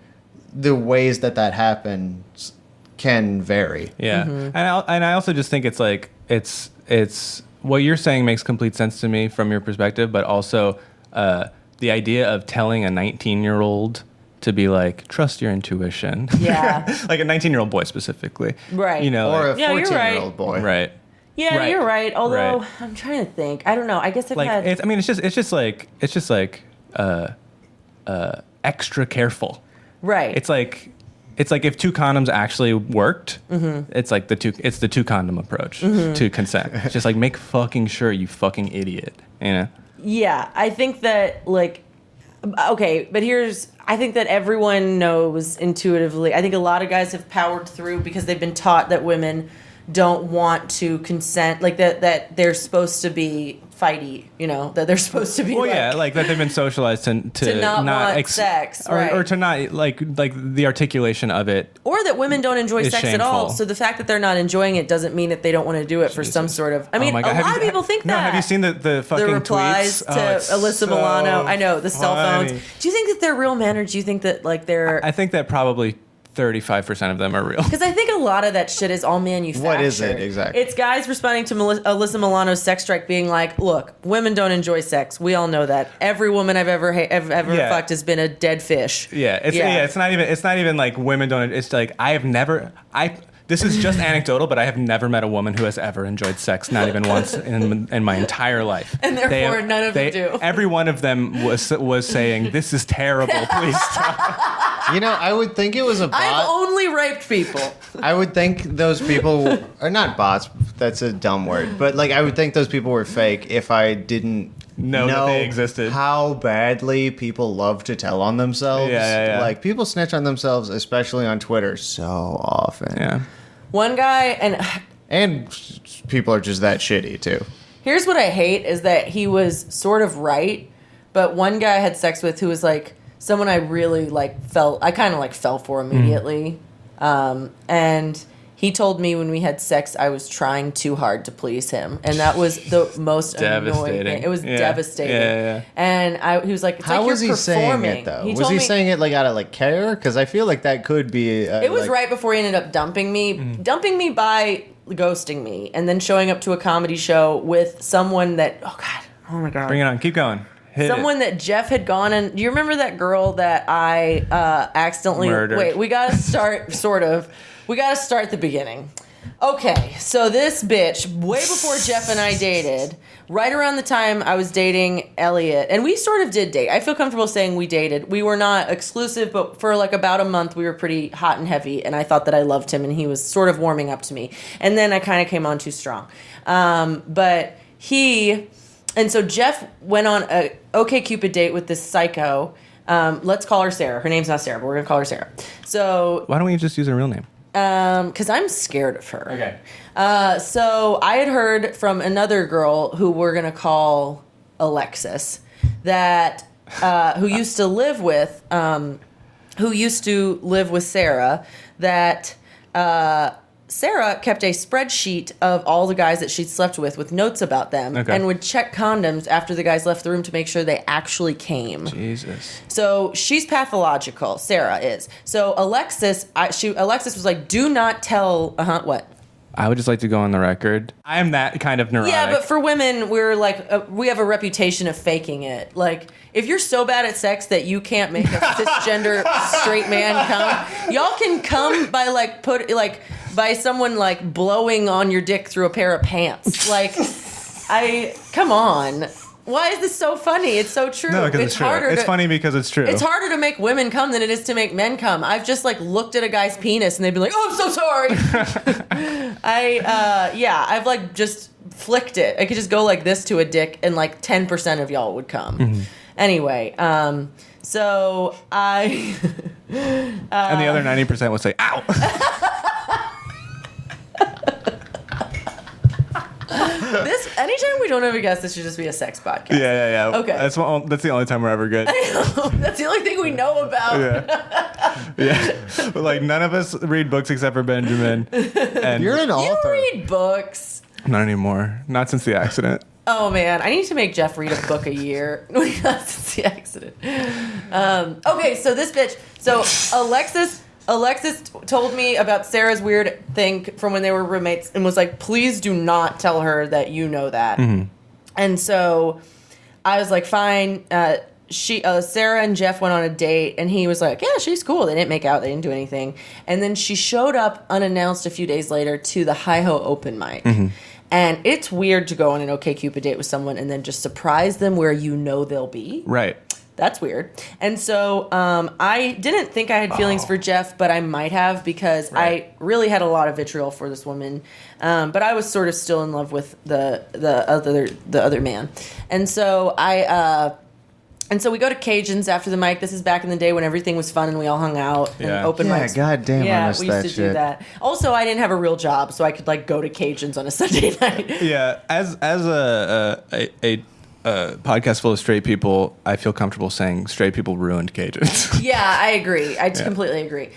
S3: the ways that happens can vary.
S2: Yeah. And I also just think it's like it's what you're saying makes complete sense to me from your perspective, but also the idea of telling a 19-year-old to be like, trust your intuition.
S1: Yeah.
S2: Like a 19-year-old boy specifically.
S1: Right.
S2: You know,
S3: Or
S2: like,
S3: a
S1: Yeah, you're
S3: 14-year-old boy.
S2: right.
S1: Yeah,
S2: Right.
S1: you're right. Although
S2: Right.
S1: I'm trying to think. I don't know. I guess I've
S2: Like
S1: had.
S2: it's just like extra careful.
S1: Right.
S2: It's like if two condoms actually worked, it's like the two condom approach to consent. It's just like make fucking sure, you fucking idiot. You know?
S1: Yeah, I think that, like, okay, but I think that everyone knows intuitively. I think a lot of guys have powered through because they've been taught that women don't want to consent, like that they're supposed to be fighty, you know, that they're supposed to be.
S2: Well,
S1: like,
S2: yeah, like that they've been socialized to
S1: not want sex, right.
S2: or to not like the articulation of it.
S1: or that women don't enjoy
S2: Is
S1: sex at all.
S2: shameful.
S1: So the fact that they're not enjoying it doesn't mean that they don't want to do it for some sort of. I mean,
S2: my God.
S1: a lot of people think
S2: no,
S1: that.
S2: have you seen the fucking
S1: the replies
S2: tweets?
S1: to
S2: it's
S1: Alyssa
S2: so
S1: Milano? I know, the cell phones.
S2: funny.
S1: Do you think that they're real men, or do you think that like they're?
S2: I think that probably 35% of them are real.
S1: Because I think a lot of that shit is all manufactured.
S3: What is it exactly?
S1: It's guys responding to Alyssa Milano's sex strike being like, look, women don't enjoy sex. We all know that. Every woman I've ever
S2: Yeah.
S1: fucked has been a dead fish.
S2: Yeah, it's not even like women don't. It's like this is just anecdotal, but I have never met a woman who has ever enjoyed sex, not even once in my entire life.
S1: And therefore, none of them do.
S2: Every one of them was saying, "This is terrible. Please stop."
S3: You know, I would think it was a bot.
S1: I've only raped people.
S3: I would think those people are not bots. That's a dumb word, but like I would think those people were fake if I didn't
S2: Know that they existed.
S3: How badly people love to tell on themselves.
S2: Yeah.
S3: Like people snitch on themselves, especially on Twitter, so often.
S2: Yeah.
S1: One guy,
S3: And people are just that shitty too.
S1: here's what I hate is that he was sort of right, but one guy I had sex with who was like someone I really I kind of fell for immediately. And he told me when we had sex, I was trying too hard to please him. And that was the most annoying thing. It was devastating.
S2: Yeah.
S1: And he was like, it's
S3: How
S1: like
S3: was
S1: you're
S3: he saying
S1: performing.
S3: it though?
S1: He
S3: Was
S1: told
S3: he
S1: me,
S3: saying it like out of like care? Because I feel like that could be.
S1: it was right before he ended up dumping me by ghosting me and then showing up to a comedy show with someone that, oh my God.
S2: Bring it on. Keep going.
S1: Someone that Jeff had gone and do you remember that girl that I accidentally
S2: murdered?
S1: Wait, we gotta start we gotta start the beginning. Okay, so this bitch, way before Jeff and I dated, right around the time I was dating Elliot, and we sort of did date. I feel comfortable saying we dated. We were not exclusive, but for like about a month we were pretty hot and heavy, and I thought that I loved him and he was sort of warming up to me. And then I kind of came on too strong. And so Jeff went on a OkCupid date with this psycho. Let's call her Sarah. Her name's not Sarah, but we're going to call her Sarah. So,
S2: Why don't we just use her real name?
S1: because I'm scared of her.
S2: Okay.
S1: So I had heard from another girl who we're going to call Alexis that, who used to live with Sarah, that, Sarah kept a spreadsheet of all the guys that she'd slept with notes about them,
S2: Okay.
S1: and would check condoms after the guys left the room to make sure they actually came.
S2: Jesus.
S1: So she's pathological. Sarah is. So Alexis was like, "Do not tell." What?
S2: I would just like to go on the record. I am that kind of neurotic.
S1: Yeah, but for women, we're like, we have a reputation of faking it. Like, if you're so bad at sex that you can't make a cisgender straight man come, y'all can come by by someone like blowing on your dick through a pair of pants. Like, come on. Why is this so funny? It's so true.
S2: No, because it's true. It's funny because it's true.
S1: It's harder to make women come than it is to make men come. I've just looked at a guy's penis and they'd be like, "Oh, I'm so sorry." I've just flicked it. I could just go like this to a dick and 10% of y'all would come. Anyway, so I...
S2: and the other 90% would say, ow!
S1: Anytime we don't have a guest, this should just be a sex podcast.
S2: Yeah.
S1: Okay.
S2: That's the only time we're ever good.
S1: That's the only thing we know about.
S2: Yeah. But like none of us read books except for Benjamin. And
S3: You're an
S1: You
S3: author.
S1: read books.
S2: not anymore. Not since the accident.
S1: Oh man, I need to make Jeff read a book a year. Not since the accident. Okay, so this bitch. So Alexis told me about Sarah's weird thing from when they were roommates and was like, please do not tell her that you know that. And so I was like, fine. Sarah and Jeff went on a date and he was like, yeah, she's cool. They didn't make out. They didn't do anything. And then she showed up unannounced a few days later to the Hi-Ho open mic. And it's weird to go on an OkCupid date with someone and then just surprise them where you know they'll be.
S2: Right.
S1: That's weird. And so I didn't think I had feelings for Jeff, but I might have because I really had a lot of vitriol for this woman. But I was sort of still in love with the other man. And so we go to Cajun's after the mic. This is back in the day when everything was fun and we all hung out and open mics.
S3: Yeah, goddamn, I missed
S1: we used
S3: that
S1: to
S3: shit.
S1: do that. Also, I didn't have a real job, so I could like go to Cajun's on a Sunday night.
S2: Yeah. As a podcast full of straight people, I feel comfortable saying straight people ruined Cajuns.
S1: Yeah, I agree. I completely agree.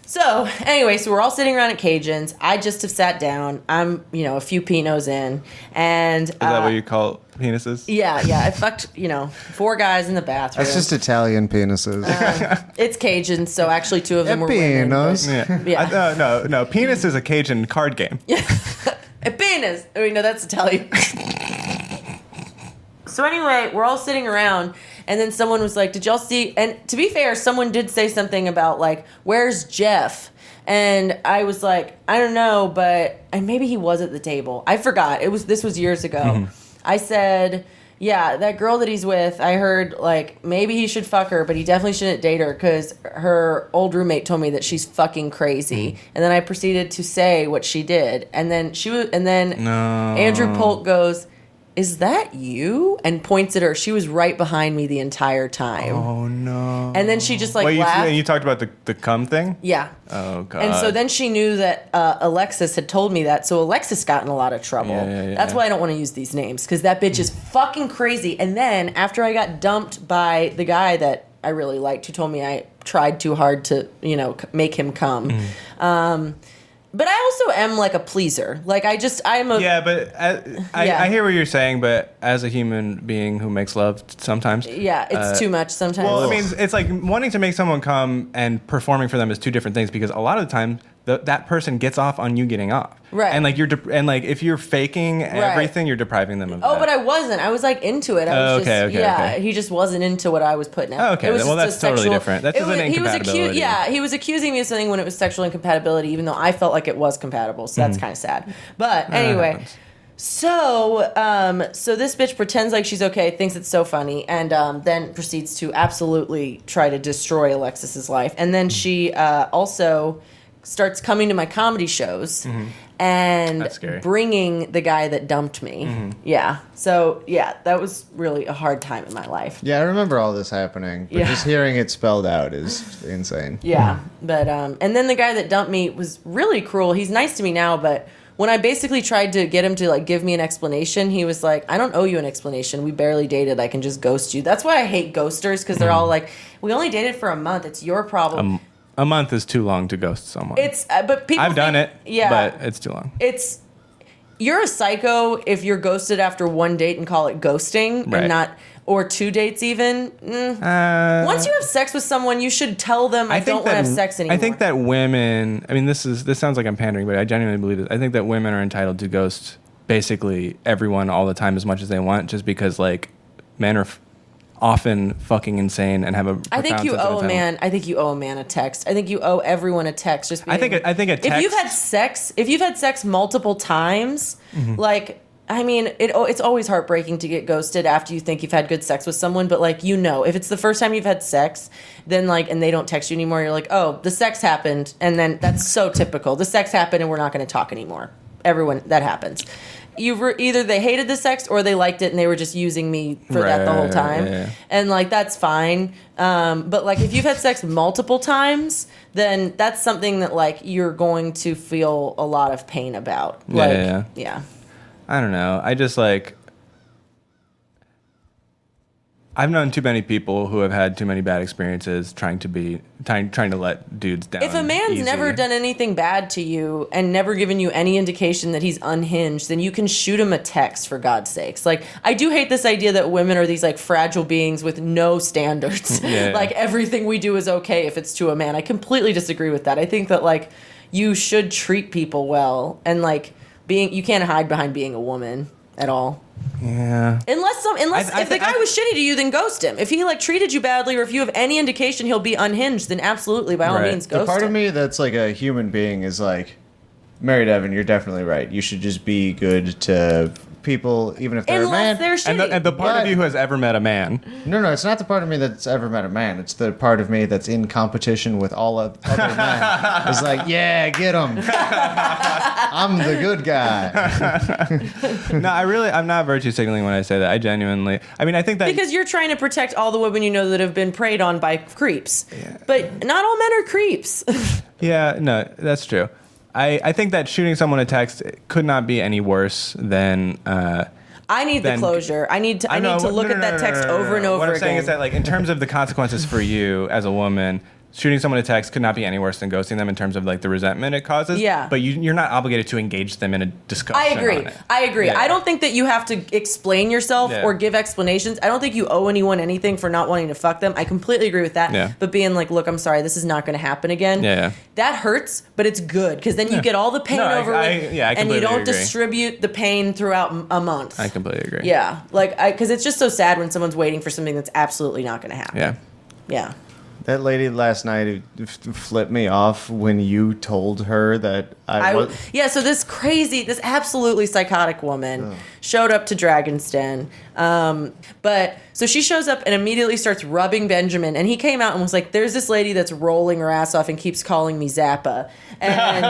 S1: So, anyway, so we're all sitting around at Cajun's. I just have sat down. I'm, a few Pinots in. And
S2: Is that what you call penises?
S1: Yeah. I fucked, 4 guys in the bathroom.
S3: That's just Italian penises.
S1: It's Cajun, so actually 2 of them were women.
S3: Pinos.
S2: Yeah. No. Penis is a Cajun card game.
S1: A penis. No, that's Italian. So anyway, we're all sitting around, and then someone was like, did y'all see? And to be fair, someone did say something about, like, where's Jeff? And I was like, I don't know, and maybe he was at the table. I forgot. This was years ago. I said, yeah, that girl that he's with, I heard, like, maybe he should fuck her, but he definitely shouldn't date her because her old roommate told me that she's fucking crazy. And then I proceeded to say what she did. And then Andrew Polk goes, is that you? And points at her. She was right behind me the entire time.
S2: Oh, no.
S1: And then she just laughed.
S2: You talked about the cum thing?
S1: Yeah.
S2: Oh, God.
S1: And so then she knew that Alexis had told me that. So Alexis got in a lot of trouble.
S2: Yeah.
S1: That's why I don't want to use these names, because that bitch is fucking crazy. And then after I got dumped by the guy that I really liked, who told me I tried too hard to, make him come. But I also am like a pleaser. Like I
S2: hear what you're saying, but as a human being who makes love sometimes.
S1: Yeah, it's too much sometimes.
S2: Well, I mean, it's like wanting to make someone come and performing for them is two different things, because a lot of the time that person gets off on you getting off.
S1: Right.
S2: And like if you're faking everything, you're depriving them of that.
S1: Oh, but I wasn't. I was like into it. I was
S2: okay.
S1: He just wasn't into what I was putting out.
S2: Oh, okay. Well, that's totally different. That's just an incompatibility.
S1: He was accusing me of something when it was sexual incompatibility, even though I felt like it was compatible. So that's kind of sad. But anyway, so this bitch pretends like she's okay, thinks it's so funny, and then proceeds to absolutely try to destroy Alexis's life. And then she also starts coming to my comedy shows and bringing the guy that dumped me. Yeah. So, that was really a hard time in my life.
S3: Yeah, I remember all this happening, but just hearing it spelled out is insane.
S1: Yeah. But, and then the guy that dumped me was really cruel. He's nice to me now, but when I basically tried to get him to, like, give me an explanation, he was like, I don't owe you an explanation. We barely dated. I can just ghost you. That's why I hate ghosters, because they're all like, we only dated for a month. It's your problem.
S2: A month is too long to ghost someone.
S1: But people.
S2: I've done it.
S1: Yeah,
S2: but it's too long.
S1: You're a psycho if you're ghosted after one date and call it ghosting, and not or 2 dates even. Once you have sex with someone, you should tell them I don't want to have sex anymore.
S2: I think that women. I mean, this sounds like I'm pandering, but I genuinely believe it. I think that women are entitled to ghost basically everyone all the time as much as they want, just because like men are often fucking insane and have a
S1: I think you owe a man a text. I think you owe everyone a text. Just being,
S2: I think a text.
S1: If you've had sex multiple times, like, I mean, it's always heartbreaking to get ghosted after you think you've had good sex with someone, but like, if it's the first time you've had sex, then like, and they don't text you anymore, you're like, oh, the sex happened, and then that's so typical. The sex happened and we're not going to talk anymore. Everyone, that happens. either they hated the sex or they liked it and they were just using me for that the whole time.
S2: Yeah.
S1: And like that's fine. But like if you've had sex multiple times, then that's something that like you're going to feel a lot of pain about. Like, yeah.
S2: I don't know. I just like I've known too many people who have had too many bad experiences trying to let dudes down.
S1: If a man's
S2: easy.
S1: never done anything bad to you and never given you any indication that he's unhinged, then you can shoot him a text, for God's sakes. Like, I do hate this idea that women are these like fragile beings with no standards. Like everything we do is okay if it's to a man. I completely disagree with that. I think that like you should treat people well, and like you can't hide behind being a woman at all.
S2: Yeah.
S1: Unless if the guy was shitty to you, then ghost him. If he like treated you badly, or if you have any indication he'll be unhinged, then absolutely, by all means, ghost him.
S3: The part of me that's like a human being is like, Mary Devon, you're definitely right. You should just be good to people, even if they're a man.
S1: They're shitty.
S2: And the part of you who has ever met a man.
S3: No, it's not the part of me that's ever met a man. It's the part of me that's in competition with all other men. It's like, yeah, get him. I'm the good guy.
S2: No, I'm not virtue signaling when I say that. I think that
S1: because you're trying to protect all the women you know that have been preyed on by creeps. Yeah. But not all men are creeps.
S2: Yeah, no, that's true. I think that shooting someone a text could not be any worse than.
S1: I need the closure. I need to look at that text over and over again.
S2: What I'm saying is that, like, in terms of the consequences for you as a woman, shooting someone a text could not be any worse than ghosting them in terms of like the resentment it causes.
S1: Yeah.
S2: But you're not obligated to engage them in a discussion.
S1: I agree.
S2: Yeah.
S1: I don't think that you have to explain yourself or give explanations. I don't think you owe anyone anything for not wanting to fuck them. I completely agree with that.
S2: Yeah.
S1: But being like, look, I'm sorry, this is not going to happen again.
S2: Yeah.
S1: That hurts, but it's good because then you get all the pain over with, and you don't distribute the pain throughout a month.
S2: I completely agree.
S1: Yeah, like because it's just so sad when someone's waiting for something that's absolutely not going to happen.
S2: Yeah.
S1: Yeah.
S3: That lady last night who flipped me off when you told her that I was...
S1: Yeah, so this absolutely psychotic woman showed up to Dragon's Den. But so she shows up and immediately starts rubbing Benjamin. And he came out and was like, there's this lady that's rolling her ass off and keeps calling me Zappa. And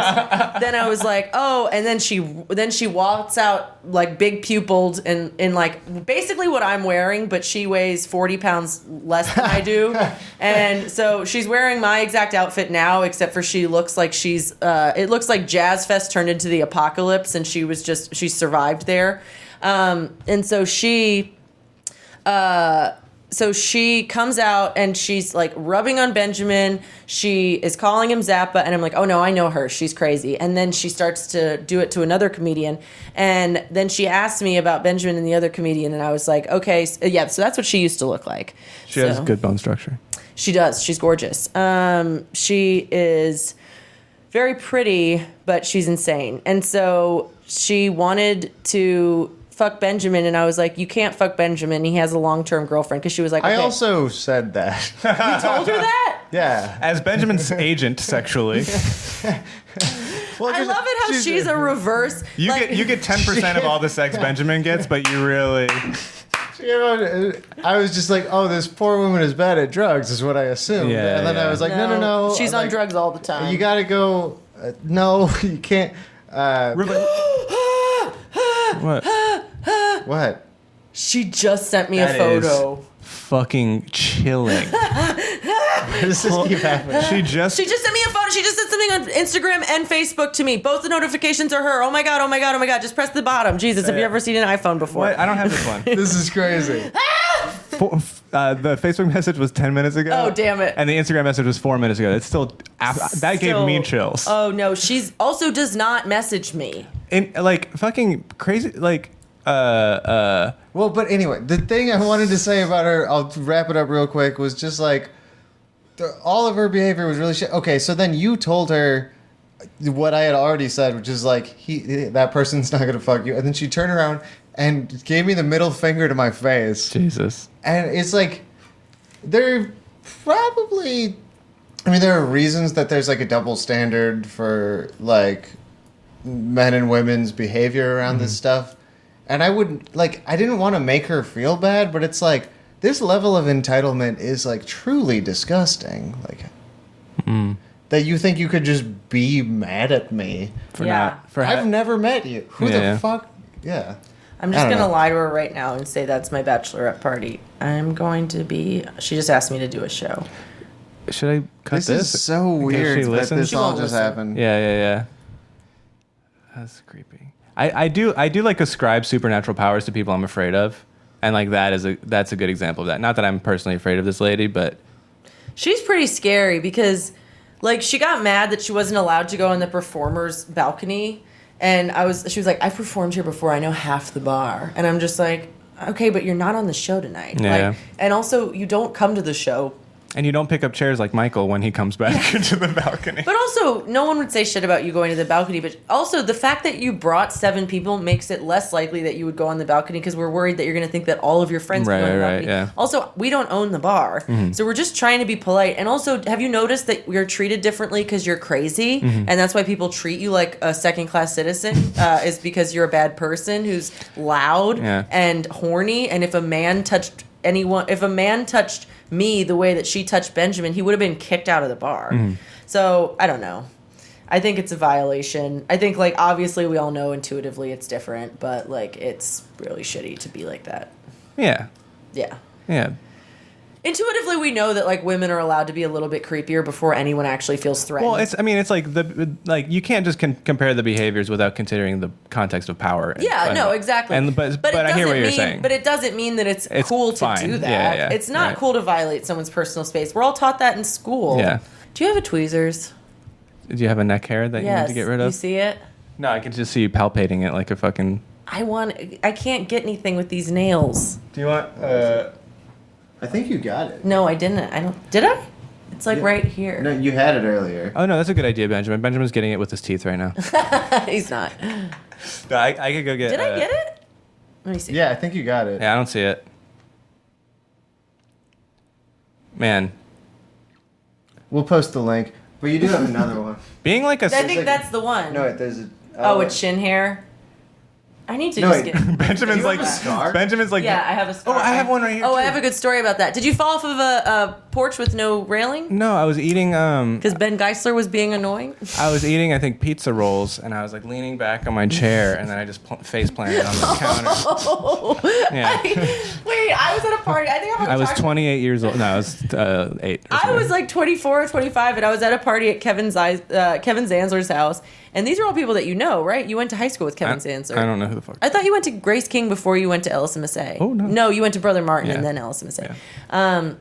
S1: then I was like, oh, and then she walks out like big pupiled and in like basically what I'm wearing, but she weighs 40 pounds less than I do. And so she's wearing my exact outfit now, except for she looks like it looks like Jazz Fest turned into the apocalypse and she survived there. And so she comes out and she's like rubbing on Benjamin. She is calling him Zappa, and I'm like, oh no, I know her. She's crazy. And then she starts to do it to another comedian. And then she asked me about Benjamin and the other comedian, and I was like, okay, so that's what she used to look like.
S2: She has good bone structure.
S1: She does. She's gorgeous. She is very pretty, but she's insane. And so she wanted to fuck Benjamin, and I was like, you can't fuck Benjamin. He has a long-term girlfriend. Because she was like, okay.
S3: I also said that.
S1: You told her that?
S3: Yeah.
S2: As Benjamin's agent sexually.
S1: Well, I love it how she's a reverse.
S2: You get 10% of all the sex Benjamin gets, but you really...
S3: I was just like, oh, this poor woman is bad at drugs, is what I assumed.
S2: Yeah,
S3: and then I was like, no.
S1: She's on drugs all the time.
S3: You gotta go. No, you can't.
S2: What?
S3: What?
S1: She just sent me a photo.
S2: Fucking chilling.
S3: Why does this keep happening?
S2: She just
S1: sent me a photo. She just sent something on Instagram and Facebook to me. Both the notifications are her. Oh my god. Just press the bottom. Jesus, have you ever seen an iPhone before?
S2: What? I don't have this one.
S3: This is crazy.
S2: The Facebook message was 10 minutes ago.
S1: Oh, damn it.
S2: And the Instagram message was 4 minutes ago. It's that gave me chills.
S1: Oh no, she's also does not message me.
S2: And like fucking crazy, like
S3: Well, but anyway, the thing I wanted to say about her, I'll wrap it up real quick, was just like all of her behavior was really shit. Okay, so then you told her what I had already said, which is like that person's not gonna fuck you, and then she turned around and gave me the middle finger to my face.
S2: Jesus.
S3: And it's like there are reasons that there's like a double standard for like men and women's behavior around this stuff. And I didn't want to make her feel bad, but it's like this level of entitlement is like truly disgusting. Like that you think you could just be mad at me
S1: I've
S3: never met you. Who the fuck Yeah.
S1: I'm
S3: I
S1: just
S3: don't
S1: going to
S3: know.
S1: lie to her right now and say that's my bachelorette party. I'm going to be... She just asked me to do a show.
S2: Should I cut this?
S3: This is so
S2: in case
S3: weird
S2: she
S3: that
S2: listens?
S3: this
S1: She
S3: all
S1: won't
S3: just
S1: listen.
S3: happened.
S2: Yeah. That's creepy. I do like ascribe supernatural powers to people I'm afraid of, and like that's a good example of that. Not that I'm personally afraid of this lady, but
S1: She's pretty scary because, like, she got mad that she wasn't allowed to go on the performer's balcony, and she was like, "I performed here before. I know half the bar," and I'm just like, "Okay, but you're not on the show tonight."
S2: Yeah.
S1: Like, and also, you don't come to the show.
S2: and you don't pick up chairs like Michael when he comes back into the balcony.
S1: But also, no one would say shit about you going to the balcony. But also, the fact that you brought 7 people makes it less likely that you would go on the balcony because we're worried that you're going to think that all of your friends
S2: Right,
S1: go on the
S2: right,
S1: balcony.
S2: yeah.
S1: Also, we don't own the bar. So we're just trying to be polite. And also, have you noticed that we're treated differently because you're crazy? And that's why people treat you like a second-class citizen, is because you're a bad person who's loud
S2: Yeah.
S1: and horny. And if a man touched me the way that she touched Benjamin, he would have been kicked out of the bar. So I don't know. I think it's a violation. I think, like, obviously we all know intuitively it's different, but like it's really shitty to be like that.
S2: Yeah.
S1: Yeah. Intuitively we know that like women are allowed to be a little bit creepier before anyone actually feels threatened.
S2: Well, it's like you can't just compare the behaviors without considering the context of power.
S1: yeah, no, exactly.
S2: But I hear what you're saying.
S1: But it doesn't mean that it's
S2: It's
S1: cool to
S2: fine.
S1: do that.
S2: Yeah,
S1: it's not
S2: right.
S1: cool to violate someone's personal space. We're all taught that in school.
S2: Yeah.
S1: Do you have a tweezers?
S2: Do you have a neck hair that you need to get rid of?
S1: You see it?
S2: No, I can just see you palpating it like a fucking.
S1: I can't get anything with these nails.
S2: Do you want?
S3: I think you got it.
S1: No, I didn't. Did I? It's like
S3: Yeah.
S1: right here.
S3: No, you had it earlier.
S2: Oh no, that's a good idea, Benjamin. Benjamin's getting it with his teeth right now.
S1: He's not.
S2: No, I could go get.
S1: Did I get it? Let me see.
S3: Yeah, I think you got it.
S2: Yeah, I don't see it. Man,
S3: We'll post the link. But you do have another one.
S2: being like a.
S1: I think that's the one.
S3: No, wait, there's a...
S1: Oh, it's chin hair. I need to
S3: No,
S1: just
S3: wait.
S1: get.
S2: Benjamin's
S3: Do you
S2: like.
S3: have a scar?
S2: Benjamin's like.
S1: Yeah, I have a scar.
S2: Oh, I have one right here.
S1: Oh,
S2: too.
S1: I have a good story about that. Did you fall off of a porch with no railing?
S2: No, I was eating.
S1: Because Ben Geisler was being annoying.
S2: I was eating, I think, pizza rolls, and I was like leaning back on my chair, and then I just face planted on the counter.
S1: Oh,
S2: Yeah.
S1: wait, I was at a party. I think
S2: I was 28 years old. No, I was 8. or
S1: I
S2: something.
S1: was like 24 or 25, and I was at a party at Kevin Zanzler's house. And these are all people that you know, right? You went to high school with Kevin Zanzler.
S2: I don't know who the fuck.
S1: I thought you went to Grace King before you went to LSMSA.
S2: Oh, no.
S1: No, you went to Brother Martin
S2: Yeah.
S1: and then LSMSA.
S2: Yeah.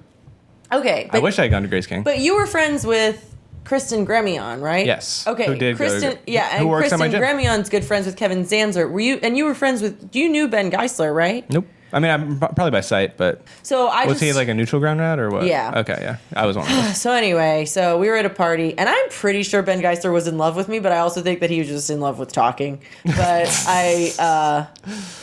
S1: Okay.
S2: I
S1: But,
S2: wish I had gone to Grace King.
S1: but you were friends with Kristen Gremion, right?
S2: Yes.
S1: Okay.
S2: Who did go to
S1: Kristen,
S2: Gre-
S1: yeah,
S2: who
S1: and
S2: works at
S1: Kristen
S2: my gym.
S1: Gremion's good friends with Kevin Zanzler. You were friends with, you knew Ben Geisler, right?
S2: Nope. I mean, I'm probably by sight, but
S1: So
S2: was he like a neutral ground rat or what?
S1: Yeah.
S2: Okay, yeah. I was one of those.
S1: So anyway, so we were at a party, and I'm pretty sure Ben Geisler was in love with me, but I also think that he was just in love with talking. But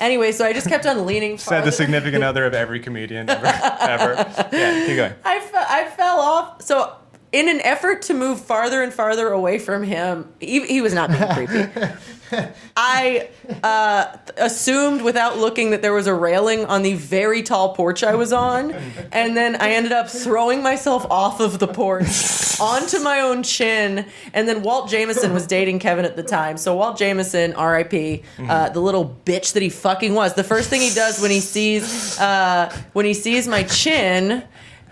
S1: anyway, so I just kept on leaning.
S2: Said the
S1: farther.
S2: significant other of every comedian ever. Yeah, keep going.
S1: I fell off. So in an effort to move farther and farther away from him, he was not being creepy. I assumed without looking that there was a railing on the very tall porch I was on, and then I ended up throwing myself off of the porch onto my own chin. And then Walt Jameson was dating Kevin at the time, so Walt Jameson, R.I.P., the little bitch that he fucking was. The first thing he does when he sees my chin.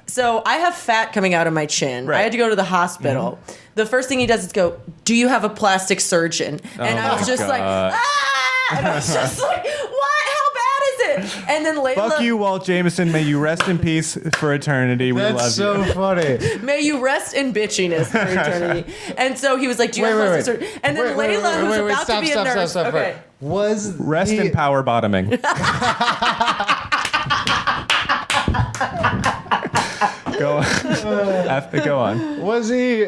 S1: So I have fat coming out of my chin.
S2: Right.
S1: I had to go to the hospital. The first thing he does is go, "Do you have a plastic surgeon?" And I was just like,
S2: God.
S1: "Ah!" And I was just like, "What? How bad is it?" And then Layla,
S2: Fuck you, Walt Jameson. May you rest in peace for eternity. We love
S3: That's so
S2: you.
S3: funny.
S1: may you rest in bitchiness for eternity. And so he was like, "Do you have a plastic surgeon?" And then Layla, who's about to be a nurse, okay.
S3: Was
S2: Rest in power bottoming. Go on. Go on.
S3: Was he?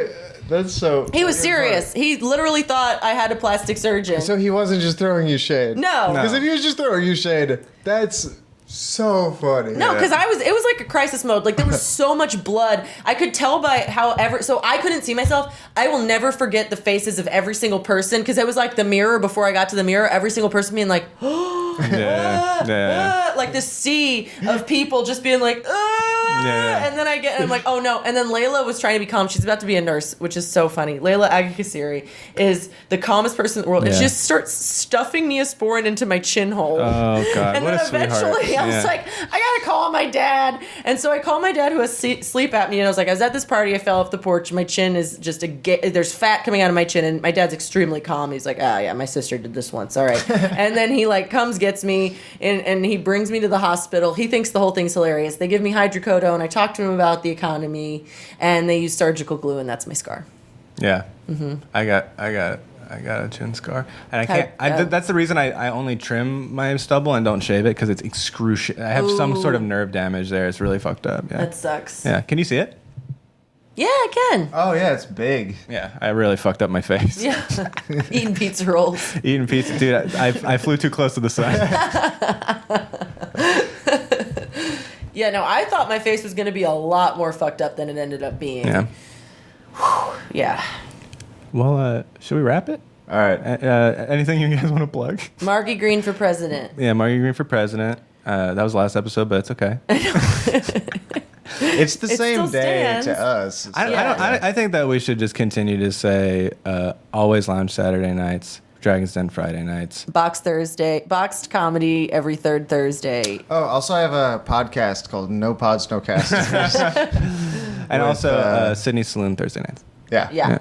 S3: That's so.
S1: He was serious. He literally thought I had a plastic surgeon.
S3: So he wasn't just throwing you shade.
S1: No.
S3: Because if he was just throwing you shade, that's so funny.
S1: No, because it was like a crisis mode. Like there was so much blood. I could tell by so I couldn't see myself. I will never forget the faces of every single person because it was like the mirror before I got to the mirror. Every single person being like, "Oh." like this sea of people just being like, and then I'm like, oh no. And then Layla was trying to be calm. She's about to be a nurse, which is so funny. Layla Agakasiri is the calmest person in the world. And she just starts stuffing Neosporin into my chin hole.
S2: Oh God,
S1: and
S2: what
S1: then
S2: a sweetheart.
S1: eventually I was like, I gotta call my dad. And so I called my dad, who has sleep apnea, and I was like, I was at this party, I fell off the porch, my chin is just there's fat coming out of my chin, and my dad's extremely calm. He's like, yeah, my sister did this once, all right. And then he like gets me and he brings me to the hospital. He thinks the whole thing's hilarious. They give me hydrocodone. I talk to him about the economy, and they use surgical glue, and that's my scar.
S2: Yeah. I got a chin scar, and I can't. That's the reason I only trim my stubble and don't shave it, because it's excruciating. I have some sort of nerve damage there. It's really fucked up. Yeah.
S1: That sucks.
S2: Yeah. Can you see it?
S1: Yeah, I can.
S3: Oh yeah, it's big.
S2: Yeah, I really fucked up my face.
S1: Yeah. Eating pizza rolls.
S2: Eating pizza, dude. I flew too close to the sun.
S1: Yeah, no, I thought my face was going to be a lot more fucked up than it ended up being.
S2: Yeah.
S1: Yeah.
S2: Well, should we wrap it?
S3: All right.
S2: Anything you guys want to plug?
S1: Margie Green for president.
S2: Yeah, Margie Green for president. That was the last episode, but it's okay.
S3: It's the same
S1: still
S3: day
S1: stands.
S3: to us.
S2: I think that we should just continue to say always lounge Saturday nights, Dragon's Den Friday nights.
S1: Boxed comedy every third Thursday.
S3: Oh, also I have a podcast called No Pods, No Casters.
S2: And also Sydney Saloon Thursday nights.
S3: Yeah.
S1: Yeah.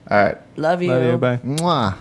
S3: All right.
S1: Love you.
S2: Love you. Bye.
S3: Mwah.